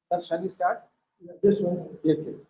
Sir, shall we start? This one. Yes, yes.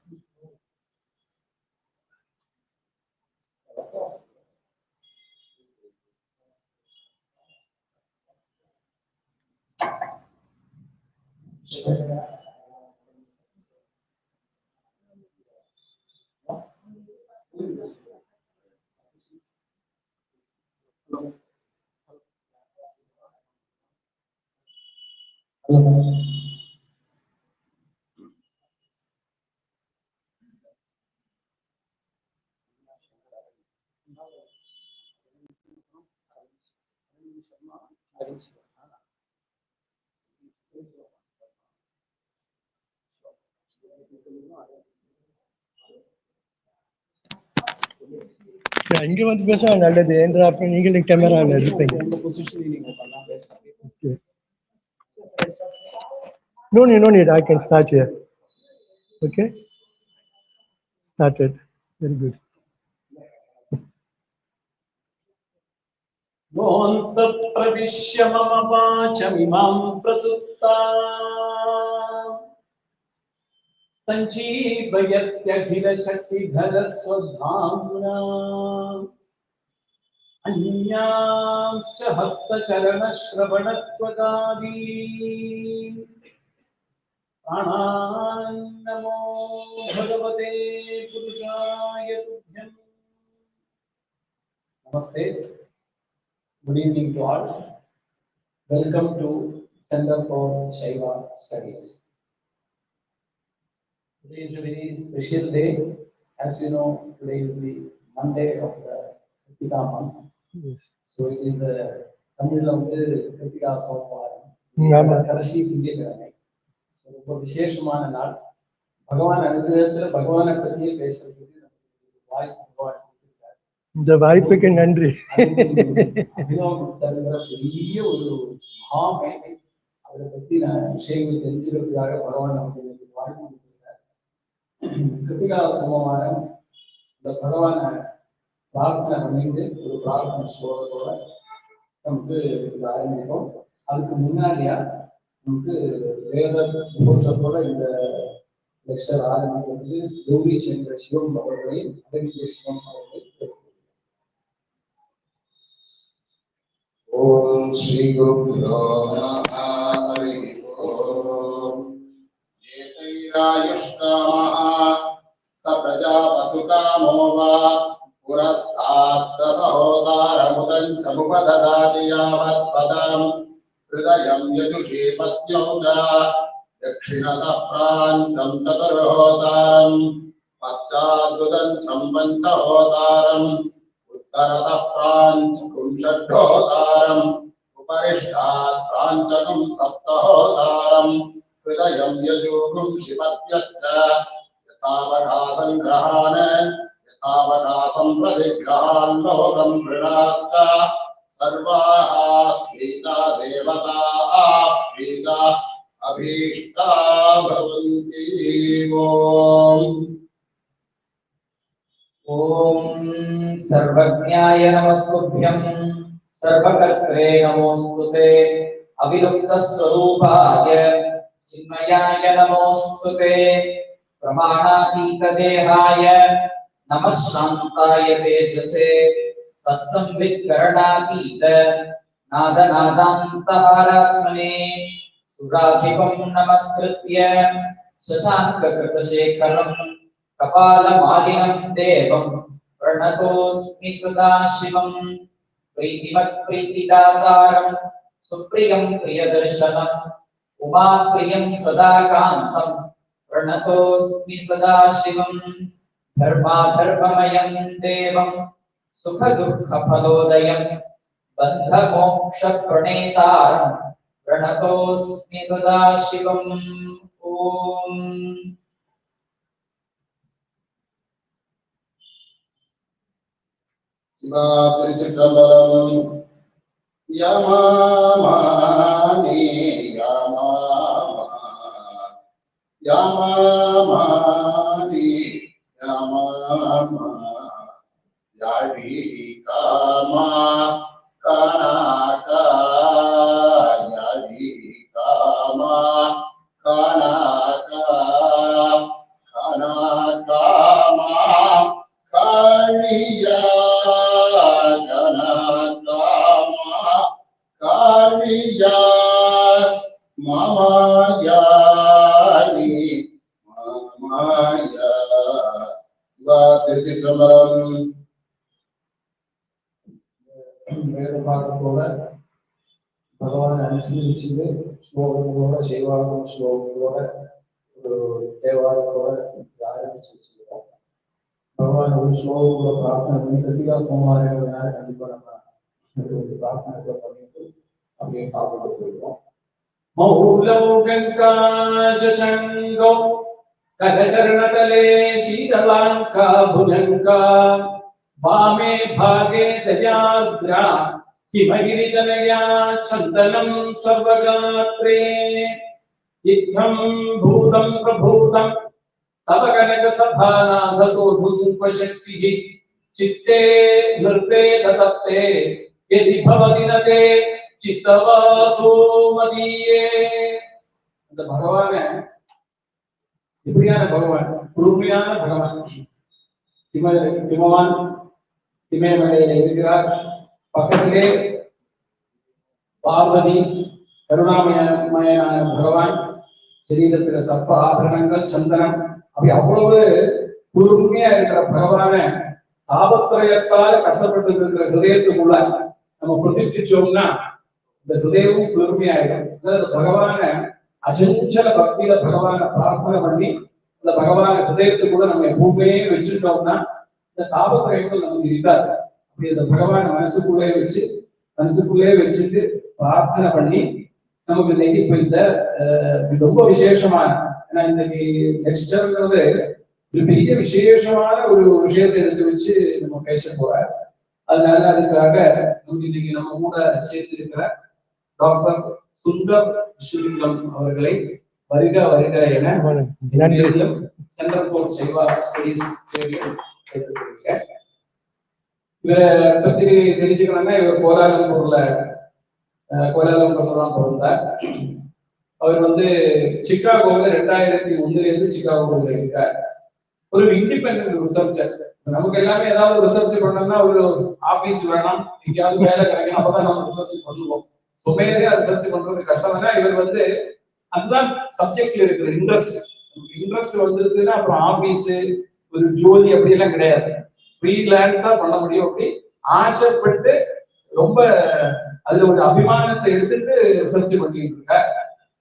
இங்க வந்து பேசுனா நல்லது. ஏன்டா அப்ப நீங்களும் கேமரா இருப்பீங்க. No need. I can start here. Okay. Started. Very good. Montha pravishya mama vachamimam prasutta sanjeevayatyadhira shakti-dhara swadhamna anyamscha hasta-charana shravana-tvagadi pranam-namo bhagavate purushaya tubhyam. Namaste. Good evening to all. Welcome to Center for Shaiva Studies. Today is a very special day. As you know, today is the Monday of the Kritika month. Yes. So it is the Tamil of the Kritika Sovaram. Karashi Kindikarane. So for Visheshmana Nal, Bhagavan Anuttara, Bhagavan Pati Peshavati, why God. இந்த வாய்ப்புக்கு நன்றி. அபினவகுப்தர் பெரிய ஒரு மகாமேதை. அவரை பத்தி நான் விஷயங்கள் தெரிஞ்சுக்கிறதுக்காக பகவான் நமக்கு வாய்ப்பு கொடுத்திருக்கார். கிருத்திகா சோமவாரம் இந்த பகவானை பிரார்த்தனை பண்ணிட்டு ஒரு பிரார்த்தனை ஸ்லோகத்தோட நமக்கு இது ஆரம்பிக்கும். அதுக்கு முன்னாடியா நமக்கு வேத கோஷத்தோட இந்த லெக்சர் ஆரம்பிக்கிறது கௌரி சந்திர சிவம் அவர்களையும் அடவிஜய சிவம் அவர்களை Om Shri Guru Hare Om Yetayayushkamaha Sapraja Vasukamo Purasthatta Sahodaramudan Samupadadadiyavat Padam Hridayam Yadushi Patnyauja Dakshinata Prancham Tatarhotaram Paschadgudan Sampantahotaram Uttarada Prancham Shadhotaram Uparishtat Prancham Saptahotaram Hridayam Yajugum Shivatyasta Yathavakasam Grahane Yathavakasam Pradigrahan Lokam Prinasta Sarvaha Svita Devata Aprita Abhishta Bhavanti Om Om Sarvajnaya Namastubhyam Sarvakartre Namostute Avilupta Swarupaya Chinmayaya Namostute Pramanatita Dehaya Namashantaya Tejase Satsamvit Karanatita Nadanantaharatmane Suradhipam Namaskritya Shashankakrita Kapalamalinam Devam Pranatosmi Sadashivam Pritimat Pritidataram Supriyam Priyadarshanam Uma Priyam Sadakantam Pranatosmi Sadashivam Dharma Dharmamayam Devam Sukha Dukha Phalodayam Bandha Moksha Pranetaram Pranatosmi Sadashivam Om Thiruchitrambalam Yamamani Yamamani Yamama Yari Kama Yari Kama Kanaka Kanakama Kaliya Kanakama Kaliya Mamayani Mamaya Siva Thiruchitrambalam. வேறு பாடத்தோட பகவான் அனுசரிச்சுட்டு ஸ்லோகங்களோட சைவாகம் ஸ்லோகங்களோட ஒரு தேவாரத்தோட ஆரம்பிச்சு வச்சுருக்கோம். பகவான் ஒரு ஸ்லோகங்களோட பிரார்த்தனை பண்ணி கிருத்திகா சோமவாரங்கிறதுனால கண்டிப்பா நம்ம பிரார்த்தனை பண்ணிட்டு அப்படியே காப்பாற்ற போயிருக்கோம். மௌலௌ கங்காசங்கௌ கதச்சரணதலே சீதலாங்கா புஜங்கா वामे भागे दयाद्रा हिमगिरितनया चन्दनं सर्वगात्रे इत्थं भूतं प्रभूतं तव कनकसभानाथसोधुपशक्तिः चित्ते नृते दत्ते यदि भवति न ते चित्तवासो मदीये. அந்த பகவான எப்படியான பகவான், குருமையான பகவான், சிமவான் இமயமலையில இருக்கிறார். பக்கத்திலே பார்வதி கருணாமயமான பகவான், சரீரத்துல சர்ப்ப ஆபரணங்கள் சந்தனம் அப்படி அவ்வளவு குறுமையா இருக்கிற பகவான தாபத்திரயத்தால கஷ்டப்பட்டு இருக்கிற ஹிருதயத்துக்குள்ள நம்ம பிரதிஷ்டிச்சோம்னா இந்த ஹிருதயமும் குளிர்மையாயிடும். பகவான அஜஞ்சல பக்தியில பகவான பிரார்த்தனை பண்ணி அந்த பகவான ஹிருதயத்துக்குள்ள நம்ம எப்பவுமே வச்சுட்டோம்னா இந்த தாபத்திரயங்கள் நமக்கு இருக்காது. அப்படி அந்த பகவான மனசுக்குள்ளே வச்சுட்டு பிரார்த்தனை பண்ணி நமக்கு இன்னைக்கு இப்ப இந்த ரொம்ப விசேஷமான, ஏன்னா இன்னைக்கு நெக்ஸ்ட்ங்கிறது ஒரு பெரிய விசேஷமான ஒரு விஷயத்தை எடுத்து வச்சு நம்ம பேச போறார். அதனால அதுக்காக நமக்கு இன்னைக்கு நம்ம கூட சேர்த்து இருக்கிற டாக்டர் சுந்தர் விஸ்வலிங்கம் அவர்களை வருக வருக என சென்ட்ரல் போர்ட் ஷைவா ஸ்டடீஸ் இவரை பத்தி தெரிஞ்சுக்கணும்னா இவர் கோலாலம்பூர்ல தான் பிறந்தார். அவர் சிக்காகோல 2001 சிக்காகோல இருக்கார். ஒரு இண்டிபெண்டன்ட் ரிசர்ச்சர். நமக்கு எல்லாமே ஏதாவது ரிசர்ச் பண்ணோம்னா ஒரு ஆபீஸ் வேணும், எங்கேயாவது வேலை கிடைக்கணும், அப்பதான் நம்ம ரிசர்ச் பண்ணுவோம். சுமையா ரிசர்ச் பண்றது கஷ்டம். இவர் அதுதான் சப்ஜெக்ட்ல இருக்கிற இன்ட்ரெஸ்ட் வந்துருக்குன்னா அப்புறம் ஆபீஸ் ஒரு ஜோலி அப்படி எல்லாம் கிடையாது, ஃப்ரீலான்ஸா பண்ண முடியும். அப்படி ஆசைப்பட்டு ரொம்ப அதுல ஒரு அபிமானத்தை எடுத்துட்டு ரிசர்ச் பண்ணிட்டு இருக்கார்.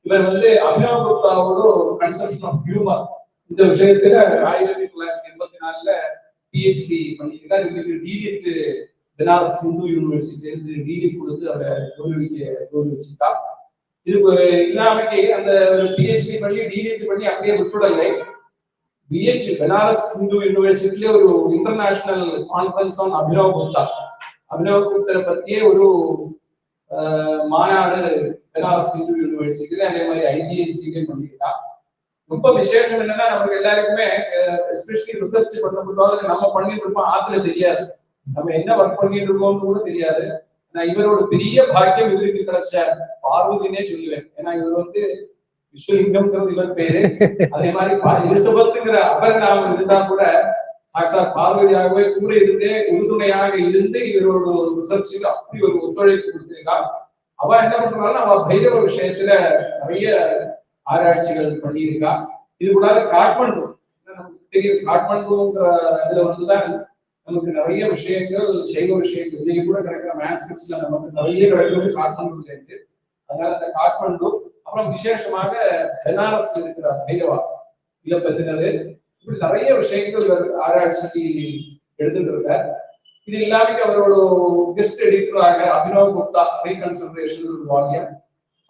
இவர் அபினவகுப்தாவோட ஒரு கன்செப்ஷன் ஆஃப் ஹியூமர் இந்த விஷயத்துல 1984 PhD பண்ணியிருக்கார். இவருக்கு DLitt Banaras Hindu university DLitt கொடுத்து அவரை கௌரவிச்சிருக்கா. இது இல்லாமக்கே அந்த PhD பண்ணி டிலிட் பண்ணி அப்படியே விட்டுடலை. பனாரஸ் ஹிந்து யூனிவர்சிட்டியில ஒரு இன்டர்நேஷனல் கான்ஃபரன்ஸ் ஆன் அபினவகுப்தரை பத்தியே ஒரு மாநாடு பனாரஸ் ஹிந்து யூனிவர்சிட்டியில அதே மாதிரி IGNC பண்ணியிருக்கா. ரொம்ப விசேஷம் என்னன்னா நமக்கு எல்லாருக்குமே எஸ்பெஷலி ரிசர்ச் பண்ணப்பட்டாலும் நம்ம பண்ணிட்டு இருப்போம், ஆத்துல தெரியாது, நம்ம என்ன ஒர்க் பண்ணிட்டு இருக்கோம்னு கூட தெரியாது. நான் இவரோட பெரிய பாக்கியம் இவருக்கு கிடைச்ச பார்வதினே சொல்லுவேன். ஏன்னா இவர் விஸ்வலிங்கம்ங்கிறது இவர் பேரு. அதே மாதிரி எலிசபெத்துங்கிற அபர்நாமம் இருந்தா கூட சாட்சாத் பார்வதியாகவே கூட இருந்து உறுதுணையாக இருந்து இவரோட ரிசர்ச்சுக்கு அப்படி ஒரு ஒத்துழைப்பு கொடுத்திருக்கா. அவ என்ன பண்றாங்கன்னா அவ பைரவ விஷயத்துல நிறைய ஆராய்ச்சிகள் பண்ணியிருக்கா. இது கூடாது காட்மண்டு, நமக்கு தெரியும் காட்மண்டுங்கிற இதுல தான் நமக்கு நிறைய விஷயங்கள் சைவ விஷயங்கள் இன்னைக்கு கூட கிடைக்கிற மேன்ஸ்கிரிப்ட்ஸ்ல நமக்கு நிறைய கிடைக்கிறது காட்மண்டுல இருக்கு. அதனால இந்த காட்மண்டு அப்புறம் விசேஷமாக பனாரஸ் இருக்கிற பைரவா இதை பத்தினது இப்படி நிறைய விஷயங்கள் ஆராய்ச்சிக்கு எடுத்துட்டு இருக்கார். இது இல்லாம அவரோட கெஸ்ட் எடிட்டராக அபினவகுப்தா ரீகன்சிடரேஷன் ஒரு வால்யம்,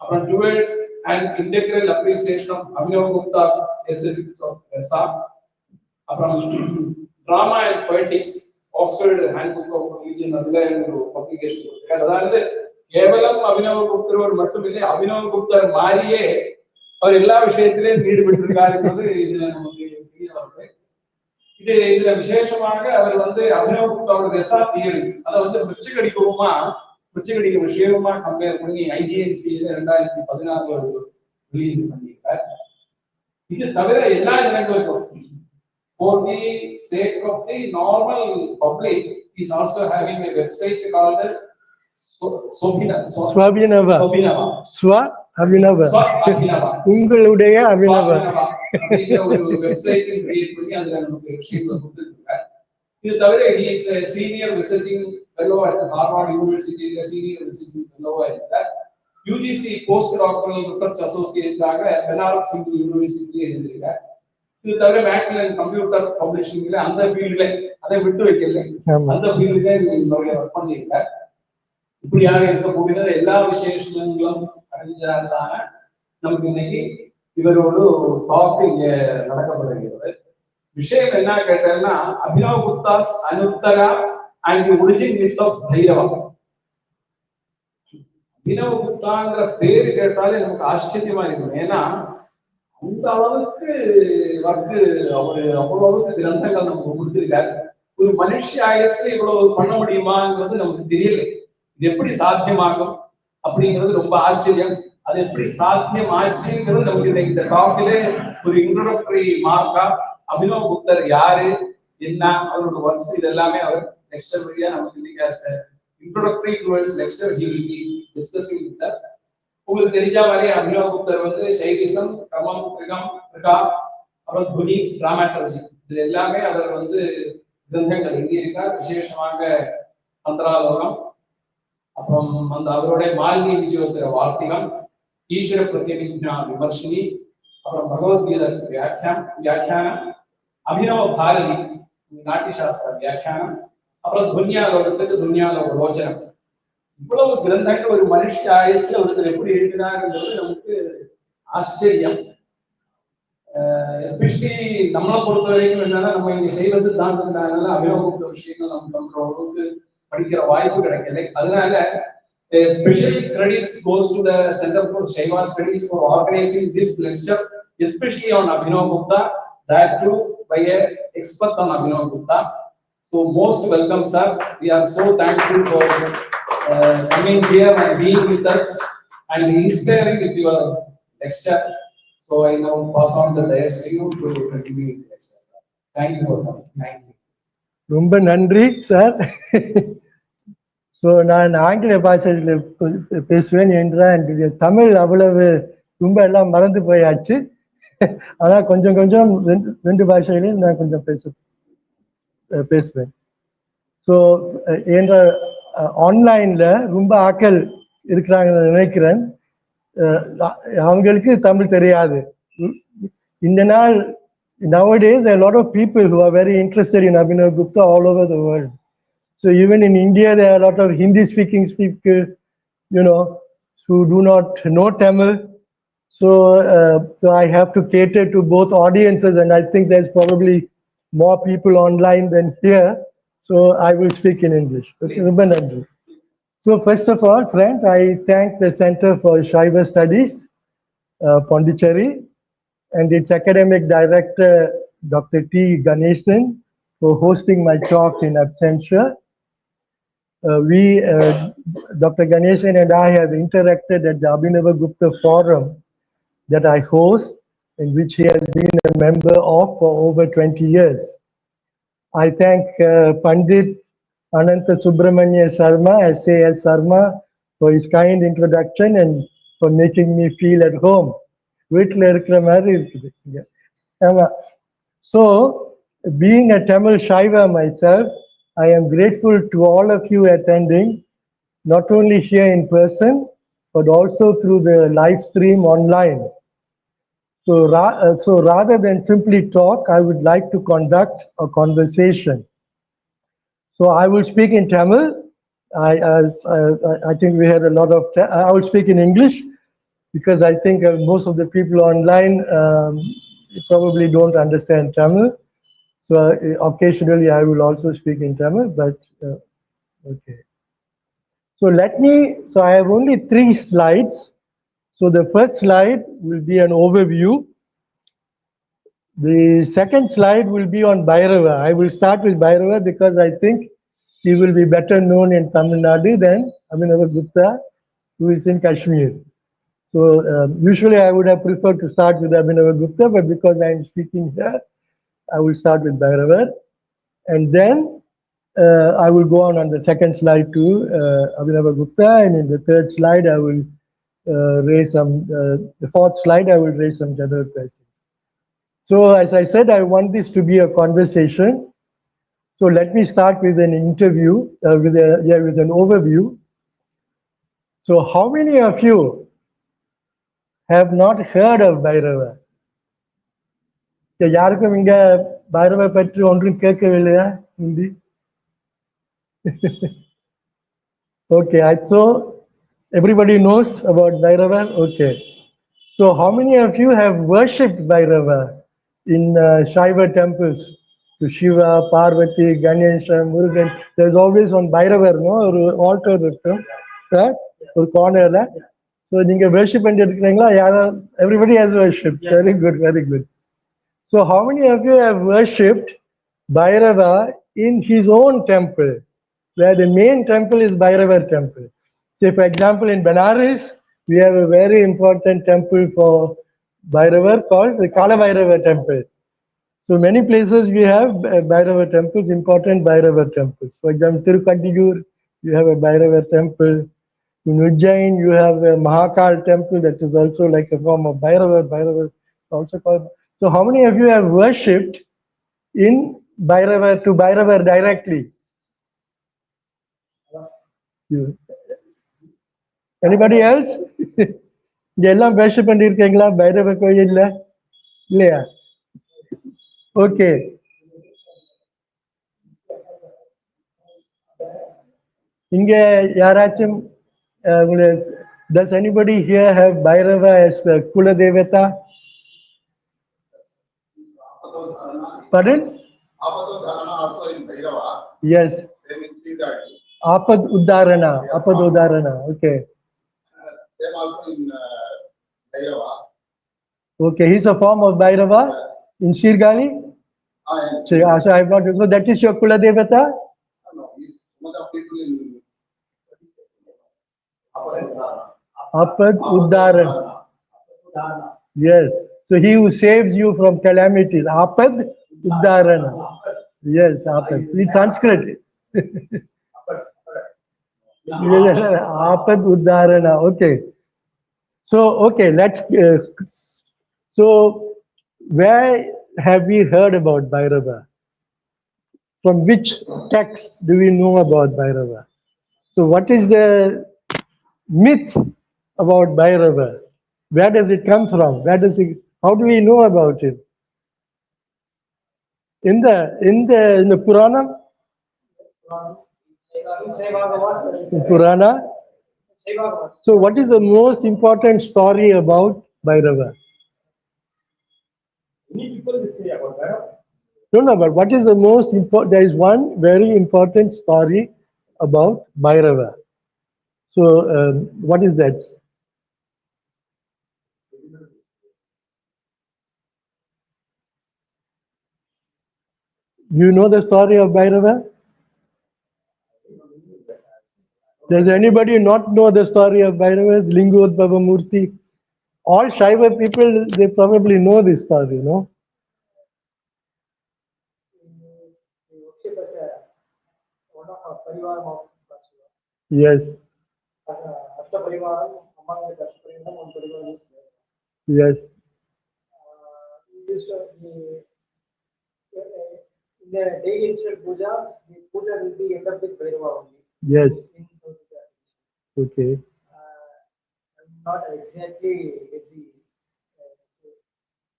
அப்புறம் towards and integral appreciation of Abhinavagupta's aesthetics of rasa, அப்புறம் drama and poetics Oxford handbook of religion அதுல ஒரு பப்ளிகேஷன் கொடுத்திருக்காரு. அதாவது கேவலம் அபினவகுப்தர் மட்டும் இல்லை, அபினவகுப்தர் மாதிரியே அவர் எல்லா விஷயத்திலையும் ஈடுபட்டிருக்காரு என்பது இதுல நமக்கு தெரிய வருது. இதுல விசேஷமாக அவர் அபினவகுப்தாவோட ரெசா தியரி அதை வச்சுக்கடிக்குமா புச்சகடிக்கு ஷேவமா கம்பேர் பண்ணி IGNCல 2016 வெளியீடு பண்ணியிருக்கார். இது தவிர எல்லா இடங்களுக்கும் for the sake of the normal public, he is also having a website called Swabhinava. உங்களுடைய அபினவ ஒரு வெப்சைட் கிரியேட் பண்ணி அதுல நமக்கு விஷயங்களை கொடுத்துருக்காரு. இது தவிர he is a senior visiting fellow at Harvard University, senior visiting fellow at UGC postdoctoral research associate ஆக Banaras Hindu University இருந்திருக்கார். இது தவிர மேக்லன் கம்ப்யூட்டர் பப்ளிஷிங்ல அந்த ஃபீல்ட்ல அதை விட்டு வைக்கல, அந்த ஃபீல்ட்ல நிறைய ஒர்க் பண்ணியிருக்கார். இப்படியாக இருக்கக்கூடிய எல்லா விசேஷங்களும் அடைஞ்சால்தான நமக்கு இன்னைக்கு இவரோடு டாக் இங்க நடக்கப்படுகிறது. விஷயம் என்ன கேட்டேன்னா, Abhinavagupta's Anuttara and the origin myth of Bhairava. அபினவகுப்தாங்கிற பேரு கேட்டாலே நமக்கு ஆச்சரியமா இருக்கும். ஏன்னா அந்த அளவுக்கு வர்க்கு அவரு அவ்வளவுக்கு கிரந்தங்கள் நமக்கு கொடுத்திருக்காரு. ஒரு மனுஷ ஆயுசு இவ்வளவு பண்ண முடியுமாங்கிறது நமக்கு தெரியல. இது எப்படி சாத்தியமாகும் அப்படிங்கிறது ரொம்ப ஆச்சரியம். அது எப்படி சாத்தியம் ஆச்சுங்கிறது நமக்கு இந்த டாக்கிலே ஒரு இன்ட்ரோடக்டரி மார்க்கா அபினவகுப்தர் யாரு, என்ன, அவரோட ஒர்க்ஸ், இது எல்லாமே அவர் நெக்ஸ்ட் வீடியோ நமக்கு இன்னைக்கு introductory towards next he will be discussing with us. உங்களுக்கு தெரிஞ்ச மாதிரி அபினவகுப்தர் வந்து சைவிசம், கிரமம், திரிகம், திரிகா, அப்புறம் துனி, டிராமாட்டர்ஜி, இது எல்லாமே அவர் வந்து கிரந்தங்கள் எழுதியிருக்கார். விசேஷமாக மந்திராலோகம், அப்புறம் அந்த அவருடைய மாலினி விஜயோத்திர வார்த்திகம், ஈஸ்வர பிரத்யபிஜ்ஞா விமர்சினி, அப்புறம் பகவத்கீதை வியாக்கியானம், அபினவ பாரதி நாட்டிய சாஸ்திர வியாக்கியானம், அப்புறம் துன்யாலோகத்துக்கு துன்யாலோக ரோச்சனம். இவ்வளவு கிரந்தங்கள் ஒரு மனுஷ ஆயுசுல ஒருத்தர் எப்படி எழுதினாருங்கிறது நமக்கு ஆச்சரியம். எஸ்பெஷலி நம்மளை பொறுத்த வரைக்கும் என்னன்னா, நம்ம இங்க சைவ சித்தாந்தத்தினால அபினவகுப்த விஷயங்கள் நமக்கு நம்ம அளவுக்கு படிக்கிற வாய்ப்பு கிடைக்கல. அதனால special credits goes to the Center for Shaiva Studies for organizing this lecture, especially on Abhinavagupta, that too by an expert on Abhinavagupta. So most welcome, sir. We are so thankful for coming here and being with us and inspiring with your lecture. So I now pass on the dais to you to continue with the lecture, sir. Thank you for coming. Thank you. ரொம்ப நன்றி sir. So நான் ஆங்கில பாஷையில் பேசுவேன் என்றால் என்னுடைய தமிழ் அவ்வளவு ரொம்ப எல்லாம் மறந்து போயாச்சு. ஆனால் கொஞ்சம் கொஞ்சம் ரெண்டு பாஷையிலையும் நான் கொஞ்சம் பேசுவேன். ஸோ என்ற ஆன்லைனில் ரொம்ப ஆக்கள் இருக்கிறாங்கன்னு நினைக்கிறேன். அவங்களுக்கு தமிழ் தெரியாது. இந்த நாள் nowadays there are a lot of people who are very interested in Abhinavagupta all over the world. So even in India, there are a lot of Hindi-speaking people, who do not know Tamil. So I have to cater to both audiences, and I think there's probably more people online than here. So I will speak in English. Okay, so first of all, friends, I thank the Center for Shaiva Studies, Puducherry, and its academic director, Dr. T. Ganesan, for hosting my talk in absentia. Dr. Ganesan and I have interacted at the Abhinavagupta forum that I host, in which he has been a member of for over 20 years. I thank Pandit Ananta Subramanya Sharma, SAS Sharma, for his kind introduction and for making me feel at home. So, being a Tamil Shaiva myself, I am grateful to all of you attending, not only here in person, but also through the live stream online. So rather than simply talk, I would like to conduct a conversation. So I will speak in Tamil. I think we had a lot of, I will speak in English, because I think most of the people online probably don't understand Tamil. So occasionally I will also speak in Tamil, but okay. So I have only 3 slides. So the first slide will be an overview. The second slide will be on Bhairava. I will start with Bhairava because I think he will be better known in Tamil Nadu than Abhinavagupta, who is in Kashmir. So usually I would have preferred to start with Abhinavagupta, but because I am speaking here, I will start with Bhairava. And then I will go on the second slide to Abhinavagupta, and in the third slide I will raise some, the fourth slide I will raise some general questions. So as I said, I want this to be a conversation. So let me start with an interview, with an overview. So how many of you have not heard of Bhairava? யாருக்கும் இங்க பைரவ பற்றி ஒன்றும் கேட்கவில்லையா Hindi? Okay, so everybody knows about Bhairava? Okay. So how many of you have worshipped Bhairava in Shaiva temples? To Shiva, Parvati, Ganesha, Murugan. There's always one Bhairava, no? Or altar, right? Or corner. So you worship and everybody has worshipped. Yes. Very good, very good. So how many of you have worshipped Bhairava in his own temple, where the main temple is Bhairava temple? Say, for example, in Benares, we have a very important temple for Bhairava called the Kala Bhairava temple. So many places we have Bhairava temples, important Bhairava temples. For example, Thiruchitrambalam, you have a Bhairava temple. In Ujjain, you have a Mahakal temple that is also like a form of Bhairava. Bhairava also called. So how many of you have worshipped in Bhairava, to Bhairava directly? You. Anybody else? எல்லாம் worship பண்ணிருக்கீங்களா பைரவ கோயில்ல? இல்லையா? Okay. இங்க யாராச்சும் does anybody here have Bhairava as Kula Devata? Pardon? also in Bhairava. Yes. Same in Sridhar. Apad Uddarana. Apad Uddarana. Okay. Same also in Bhairava. Okay, he's a form of Bhairava. Yes. In Shirgali? Yes. So I have not. So that is your Kula Devata? No, he's one of the people in Apad Uddarana. Yes. So he who saves you from calamities. Apad Uddarana. Yes, Apad. It's Sanskrit. Apad Uddarana. Okay. So, okay, let's. So, where have we heard about Bhairava? From which text do we know about Bhairava? So, what is the myth about Bhairava? Where does it come from? Where does it? How do we know about it? In the Purana? In Purana? So what is the most important story about Bhairava? Many people will say about Bhairava. No, but what is the most important? There is one very important story about Bhairava. So what is that? You know the story of Bhairava? Does anybody not know the story of Bhairava? Lingodbhava Murti. All Shaiva people, they probably know this story, no? Yes. Yes. In the daily ritual puja, the puja will be end up with Bhairava only. Yes. Okay. I'm not exactly with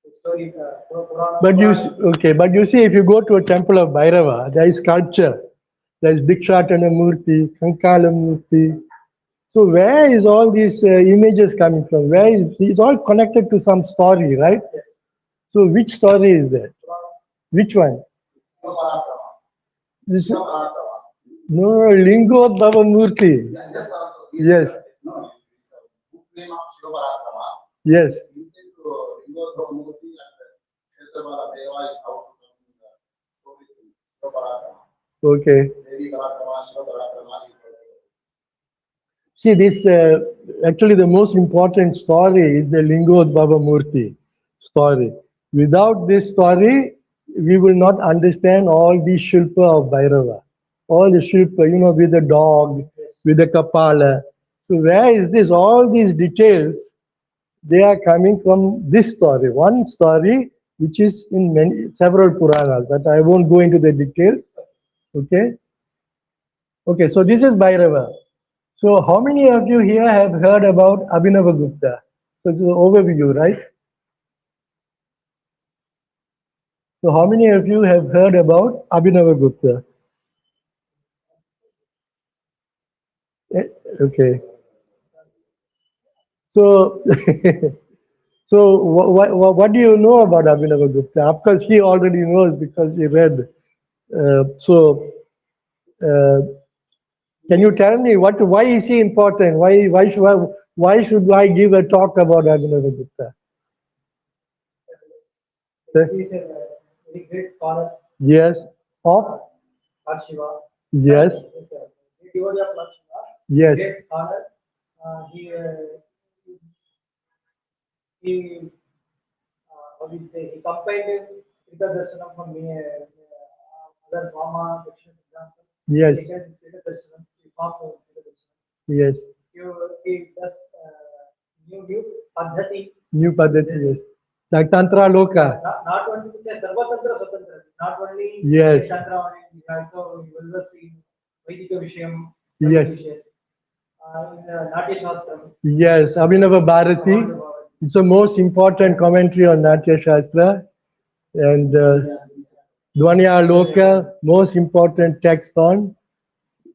the story. But you see, if you go to a temple of Bhairava, there is sculpture. There is Bhikshatana Murti, Kankala Murti. So where is all these images coming from? Where is it's all connected to some story, right? Yes. So which story is that? Which one? This, no, Lingodbhava Murti. Yes. No, it's a book name of Shaiva. Yes. Inside Lingodbhava Murti and Thiruchitrambalam Deva is how to come in the stories in Shaiva. Okay. They Devi Parakrama, Shiva Parakrama. See, this actually the most important story is the Lingodbhava Murti story. Without this story, we will not understand all the Shilpa of Bhairava. All the Shilpa, you know, with the dog, with the Kapala. So where is this? All these details, they are coming from this story. One story which is in several Puranas, but I won't go into the details. Okay? Okay, so this is Bhairava. So how many of you here have heard about Abhinavagupta? So it's an overview, right? So how many of you have heard about Abhinavagupta? Okay. So, so what do you know about Abhinavagupta? Of course, he already knows because he read. Can you tell me why is he important? Why should I give a talk about Abhinavagupta? He is a very great scholar Yes. Of? Lord Shiva. Yes. He is a devotee of Lord Shiva. Yes. Great scholar. What do you say? He combined Tika Darshanam from other Brahma, Dakshin example. Yes. Tika Darshanam, he formed Tika Darshanam. Yes. He does new Padhati. New Padhati, yes. Like Tantra Loka. Not only to say Sarva Tantra Swatantra, not only Yes. Tantra, he also well in Vedika Vishayam. Yes. In Natya Shastram. Yes, Abhinava Bharati. It's the most important commentary on Natya Shastra. And Dvanya Loka, most important text on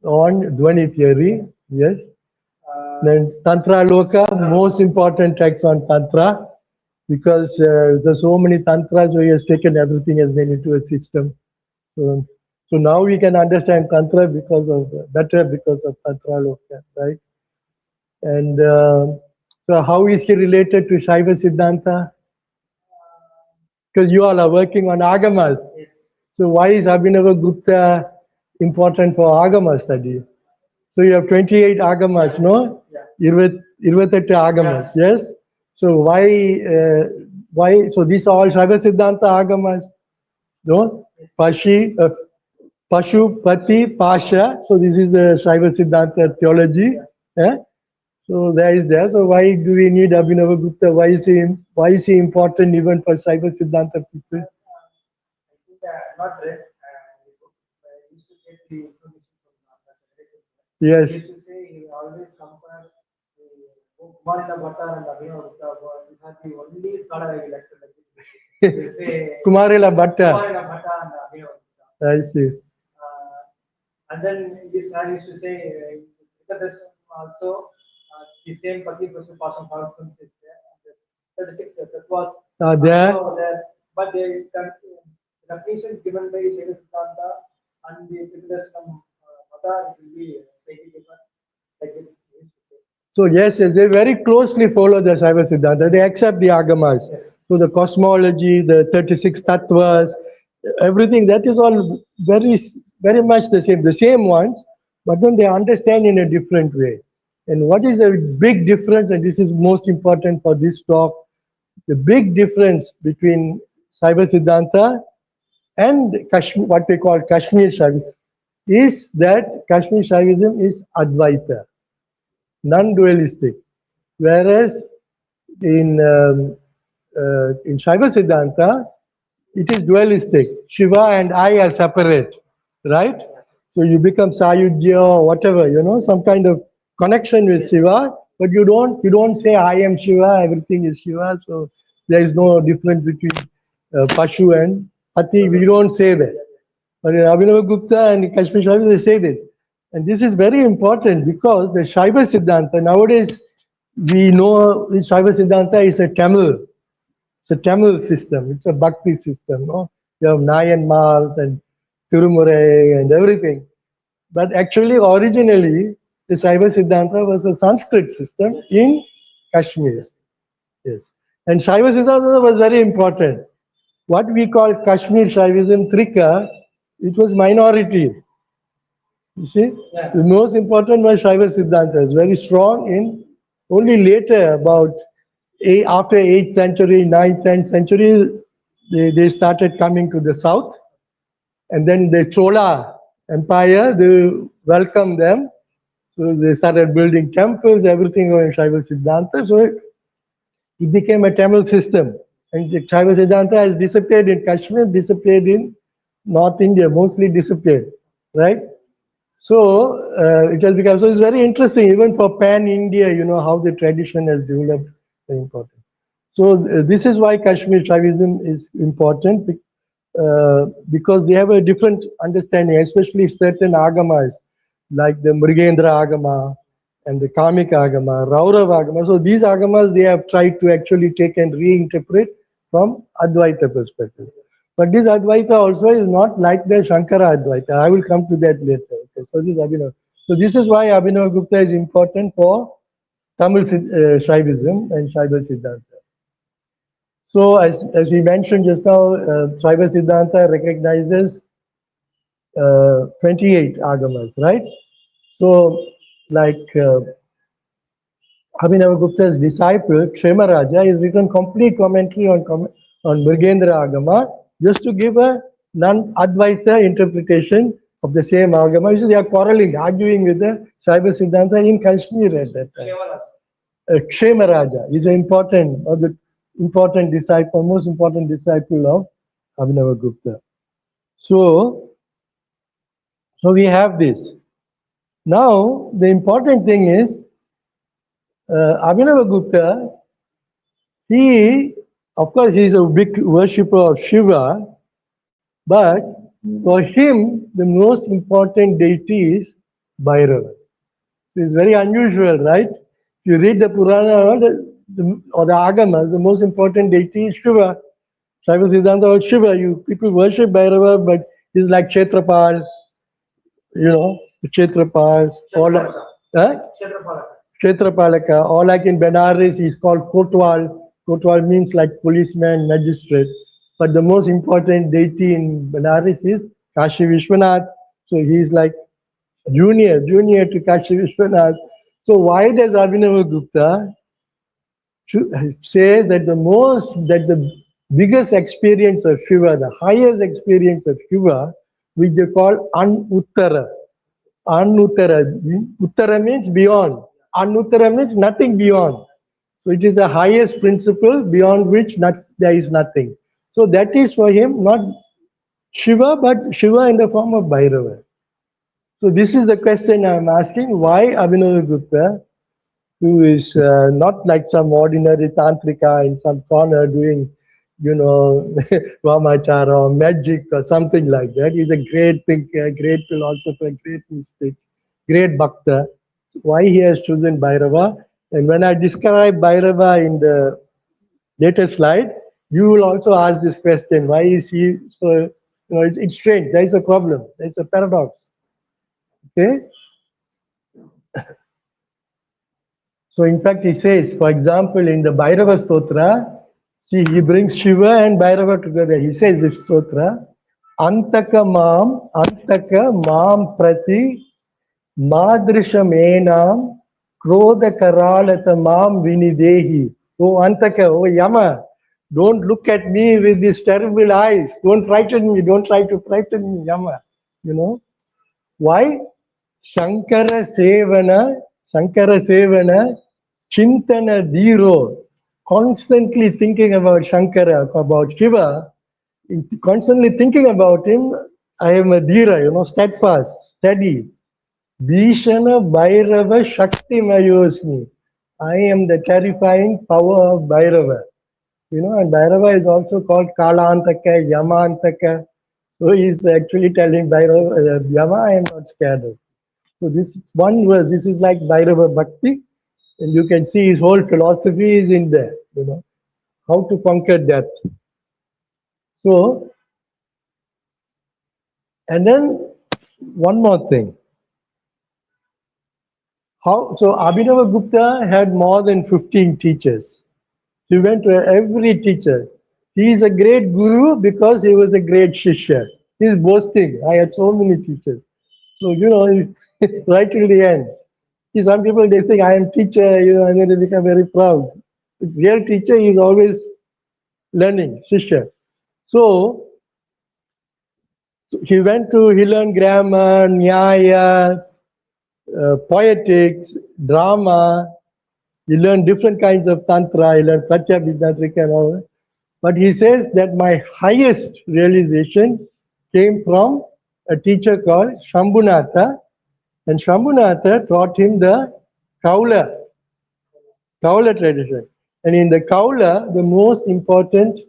Dvani theory. Yes. Then Tantra Loka, most important text on Tantra. Because there's so many tantras, so he has taken everything as made into a system. So now we can understand tantra better because of Tantra Loka, right? And so how is he related to Shaiva Siddhanta? Because you all are working on Agamas. Yes. So why is Abhinavagupta important for Agama study? So you have 28 Agamas, no? Yeah. 28 Agamas, yes? So why? So these are all Shaiva Siddhanta Agamas, no? Yes. Pashu, Pati, Pasha. So this is the Shaiva Siddhanta theology. Yeah? So there is there. So why do we need Abhinavagupta? Why is he important even for Shaiva Siddhanta people? I think I not read the book. I used to get the information from Yes. He used to say he always compare the Kumarila Bhatta and Abhinavagupta. These are the only scholar I will accept. They say Kumarila Bhatta. Kumarila Bhatta and Abhinavagupta. I see. And then this I used to say because also the same Pati Pashu Pasam Parasam is there. 36 that was There. also there, but the definition given by Shaiva Siddhanta and the Tridasanam Mata will be slightly different. Like it used to say. So yes, they very closely follow the Shaiva Siddhanta. They accept the Agamas. Yes. So the cosmology, the 36 tattvas, everything, that is all very much the same ones, but then they understand in a different way. And what is a big difference, and this is most important for this talk, the big difference between Shaiva Siddhanta and Kashmir, what we call Kashmir Shaivism, is that Kashmir Shaivism is Advaita, non-dualistic. Whereas in Shaiva Siddhanta, it is dualistic. Shiva and I are separate, right? So you become Sayudhya or whatever, some kind of connection with Shiva, but you don't say I am Shiva, everything is Shiva. So there is no difference between Pashu and Pati. We don't say that. But in Abhinavagupta and Kashmir Shaiva, they say this. And this is very important because the Shaiva Siddhanta, nowadays we know Shaiva Siddhanta is a Tamil. It's a Tamil system. It's a Bhakti system. No? You have Nayanmars and Tirumurai and everything. But actually, originally, the Shaiva Siddhanta was a Sanskrit system in Kashmir. Yes. And Shaiva Siddhanta was very important. What we call Kashmir Shaivism, Trika, it was minority. You see, Yeah. the most important was Shaiva Siddhanta. It's very strong in only later, about after 8th century, 9th, 10th century, they started coming to the south. And then the Chola Empire, they welcomed them. So they started building temples, everything on Shaiva Siddhanta. So it became a Tamil system. And the Shaiva Siddhanta has disappeared in Kashmir, disappeared in North India, mostly disappeared, right? So it has become, so it's very interesting, even for pan-India, you know, how the tradition has developed, very important. So this is why Kashmir Shaivism is important, because they have a different understanding, especially certain agamas, like the Mrigendra Agama and the Kamika Agama, Raurav Agama. So these agamas, they have tried to actually take and reinterpret from Advaita perspective. But this Advaita also is not like the Shankara Advaita. I will come to that later. Okay, so this Abhinav. So this is why Abhinavagupta is important for Tamil Shaivism and Shaiva Siddhanta. So as we mentioned just now, Shaiva Siddhanta recognizes 28 agamas, right? So like Abhinavagupta's disciple, Kshemaraja, has written complete commentary on Mrigendra Agama, just to give a non-Advaita interpretation of the same Agama. So they are quarreling, arguing with the Shaiva Siddhanta in Kashmir at that time. Kshemaraja is an important disciple, most important disciple of Abhinavagupta. So we have this. Now, the important thing is, Abhinavagupta, of course, he's a big worshipper of Shiva, but for him, the most important deity is Bhairava. It's very unusual, right? If you read the Purana or the Agamas, the most important deity is Shiva. Shaiva Siddhanta or Shiva, people worship Bhairava, but he's like Kshetrapal, you know, Kshetrapal, or like, Kshetrapalaka, or like in Benares, he's called Kotwal. Kotwal means like policeman, magistrate. But the most important deity in Benares is Kashi Vishwanath. So he's like junior to Kashi Vishwanath. So why does Abhinavagupta say that the biggest experience of Shiva, the highest experience of Shiva, which they call Anuttara. Anuttara. Uttara means beyond. Anuttara means nothing beyond. So it is the highest principle beyond which there is nothing. So that is for him not Shiva, but Shiva in the form of Bhairava. So this is the question I am asking, why Abhinavagupta, who is not like some ordinary tantrika in some corner doing, you know, Vamachara or magic or something like that. He's a great thinker, great philosopher, great mystic, great bhakta. Why he has chosen Bhairava? And when I describe Bhairava in the later slide, you will also ask this question, why is he so, you know, it's strange, there is a problem, there is a paradox. Okay? So in fact, he says, for example, in the Bhairava Stotra, see, he brings Shiva and Bhairava together. He says this Stotra, Antaka mam prati madrishamenam krodha karalata mam vinidehi. Oh Antaka, oh Yama, don't look at me with these terrible eyes. Don't frighten me, don't try to frighten me, Yama. You know? Why? Shankara Sevana, Chintana Dhiro, constantly thinking about Shankara, about Shiva, constantly thinking about him, I am a Dhira, you know, steadfast, steady. Bhishana Bhairava Shakti Mayosmi. I am the terrifying power of Bhairava. You know, and Bhairava is also called Kalantaka, Yamantaka. So he's actually telling Bhairava, Yama, I am not scared of. So this one verse, this is like Bhairava Bhakti. And you can see his whole philosophy is in there, you know, how to conquer death. So, and then one more thing. So Abhinavagupta had more than 15 teachers. He went to every teacher. He is a great guru because he was a great shishya. He is boasting, I had so many teachers. So, right till the end. See, some people, they think, I am teacher, I'm going to become very proud. The real teacher is always learning, Shishya. So he learned grammar, nyaya, poetics, drama. He learned different kinds of tantra. He learned pratyabhidnatrika and all that. But he says that my highest realization came from a teacher called Shambunatha, and Shambunatha taught him the Kaula tradition. And in the Kaula, the most important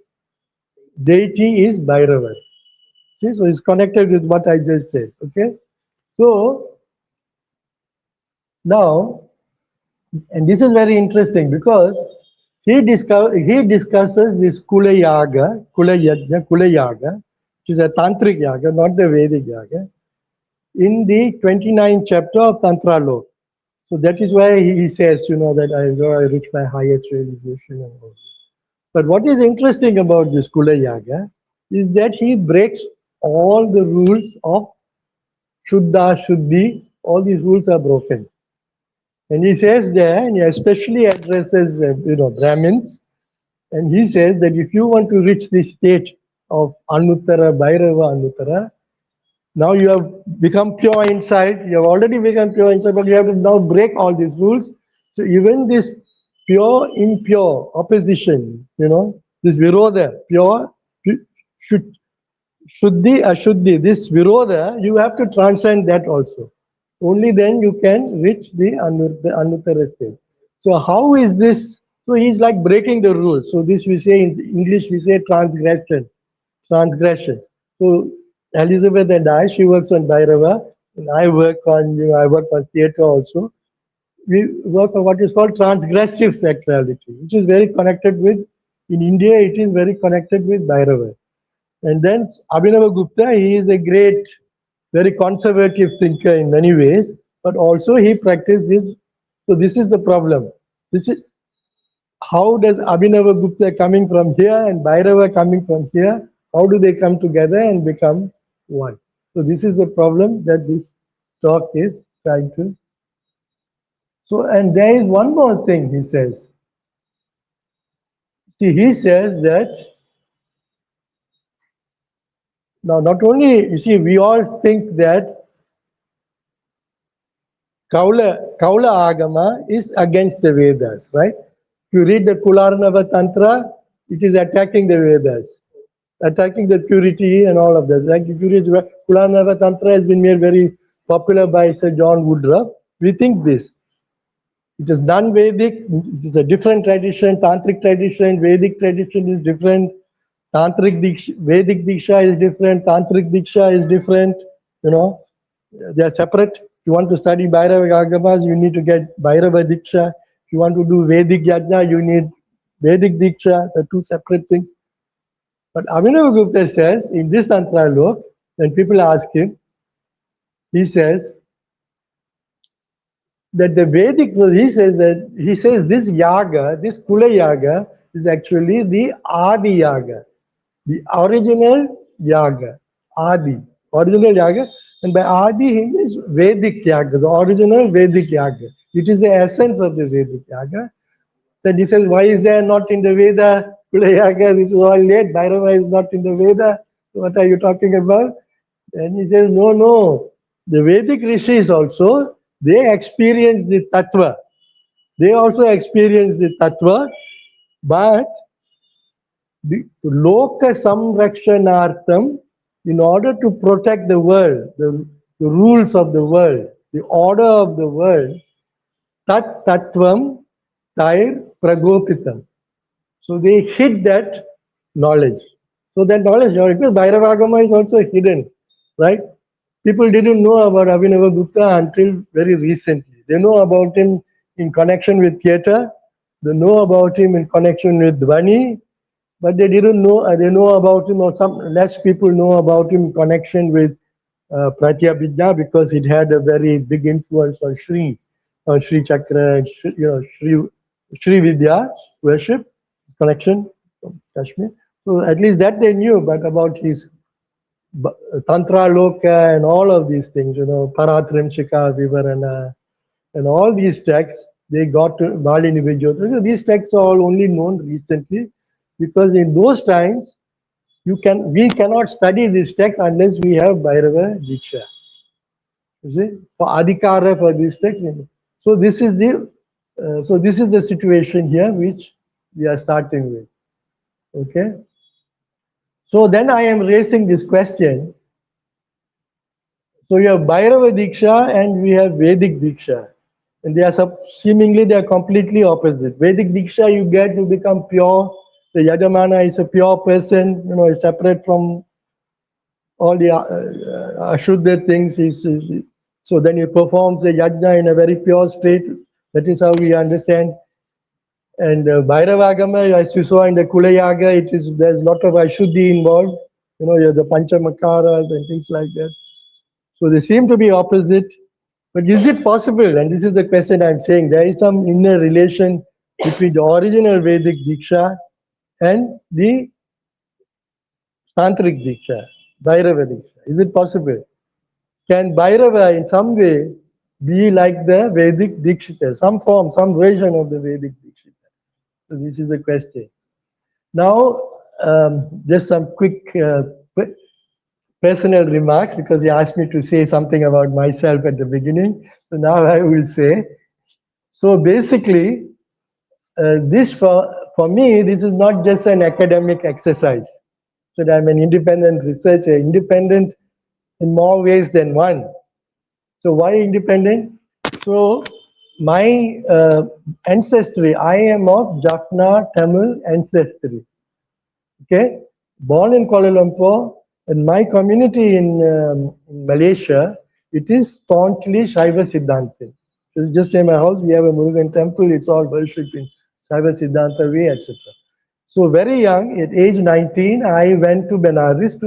deity is Bhairava. See, so it's connected with what I just said. Okay, so now, and this is very interesting because he discusses this Kula Yaga, which is a tantric yaga, not the Vedic yaga, in the 29th chapter of Tantra Lok. So that is why he says, that I reach my highest realization and all. But what is interesting about this Kula Yaga is that he breaks all the rules of Shuddha, Shuddhi, all these rules are broken. And he says there, and he especially addresses, Brahmins, and he says that if you want to reach this state of Anuttara, Bhairava Anuttara, now you have become pure inside, you have already become pure inside, but you have to now break all these rules. So even this pure, impure opposition, this viroda, pure, shuddhi, ashuddhi, this viroda, you have to transcend that also. Only then you can reach the Anuttara state. So how is this? So he's like breaking the rules. So this we say in English, we say transgression. So Elizabeth and I, she works on Bhairava, and I work on theatre also. We work on what is called transgressive sexuality, which is very connected with, in India, it is very connected with Bhairava. And then Abhinavagupta, he is a great, very conservative thinker in many ways, but also he practiced this. So this is the problem. This is how does Abhinavagupta coming from here and Bhairava coming from here, how do they come together and become one? So this is the problem that this talk is trying to. So, and there is one more thing he says. See, he says that now not only, you see, we all think that Kaula Agama is against the Vedas, right? If you read the Kularnava Tantra, it is attacking the Vedas, attacking the purity and all of that. Like if you read Kularnava Tantra has been made very popular by Sir John Woodruff. We think this. It is non-Vedic, it is a different tradition, Tantric tradition, Vedic tradition is different, Vedic Diksha is different, Tantric Diksha is different, they are separate. If you want to study Bhairava Agamas, you need to get Bhairava Diksha. If you want to do Vedic Yajna, you need Vedic Diksha, the two separate things. But Abhinavagupta says, in this Tantra Lok, when people ask him, he says, that the Vedic, he says this yaga, this Kula yaga is actually the Adi yaga, the original yaga, original yaga, and by Adi he means Vedic yaga, the original Vedic yaga. It is the essence of the Vedic yaga. Then he says, why is there not in the Veda Kula yaga? This is all late. Bhairava is not in the Veda. What are you talking about? And he says, no. The Vedic rishis also, they experience the tattva. They also experience the tattva, but the loka samrakshanartham, in order to protect the world, the rules of the world, the order of the world, tat tattvam tair pragopitam. So they hid that knowledge. So that knowledge, because Bhairavagama is also hidden, right? People didn't know about Abhinavagupta until very recently. They know about him in connection with theatre. They know about him in connection with Dhvani, but they didn't know. They know about him, or some less people know about him in connection with Pratyabhidna, because it had a very big influence on Sri Chakra and Sri Vidya worship connection from Kashmir. So at least that they knew, but about his Tantra Loka and all of these things, Paratrimchika Vivarana, and all these texts, they got to Malini Vijyotra. So these texts are all only known recently, because in those times, we cannot study these texts unless we have Bhairava Diksha. You see, for Adhikara for this text. So this is the situation here which we are starting with. Okay. So then I am raising this question. So you have Bhairava Diksha and we have Vedic Diksha. And they are seemingly they are completely opposite. Vedic Diksha you get to become pure. The Yajamana is a pure person, is separate from all the Ashuddha things. So then he performs the yajna in a very pure state. That is how we understand. And Bhairavagama, as you saw in the Kulayaga, there's a lot of Ashuddhi involved. You have the Panchamakaras and things like that. So they seem to be opposite. But is it possible? And this is the question I'm saying. There is some inner relation between the original Vedic Diksha and the Tantric Diksha, Bhairava Diksha. Is it possible? Can Bhairava in some way be like the Vedic Dikshita, some form, some version of the Vedic Dikshita? So this is a question. Now, just some quick personal remarks, because he asked me to say something about myself at the beginning. So now I will say. So basically, this for me, this is not just an academic exercise. So that I'm an independent researcher, independent in more ways than one. So why independent? So my ancestry, I am of Jaffna Tamil ancestry. Okay, born in Kuala Lumpur, and my community in Malaysia, it is staunchly Shaiva Siddhanta. It's just in my house, we have a Murugan temple, it's all worshipping Shaiva Siddhanta way, etc. So very young, at age 19, I went to Benares.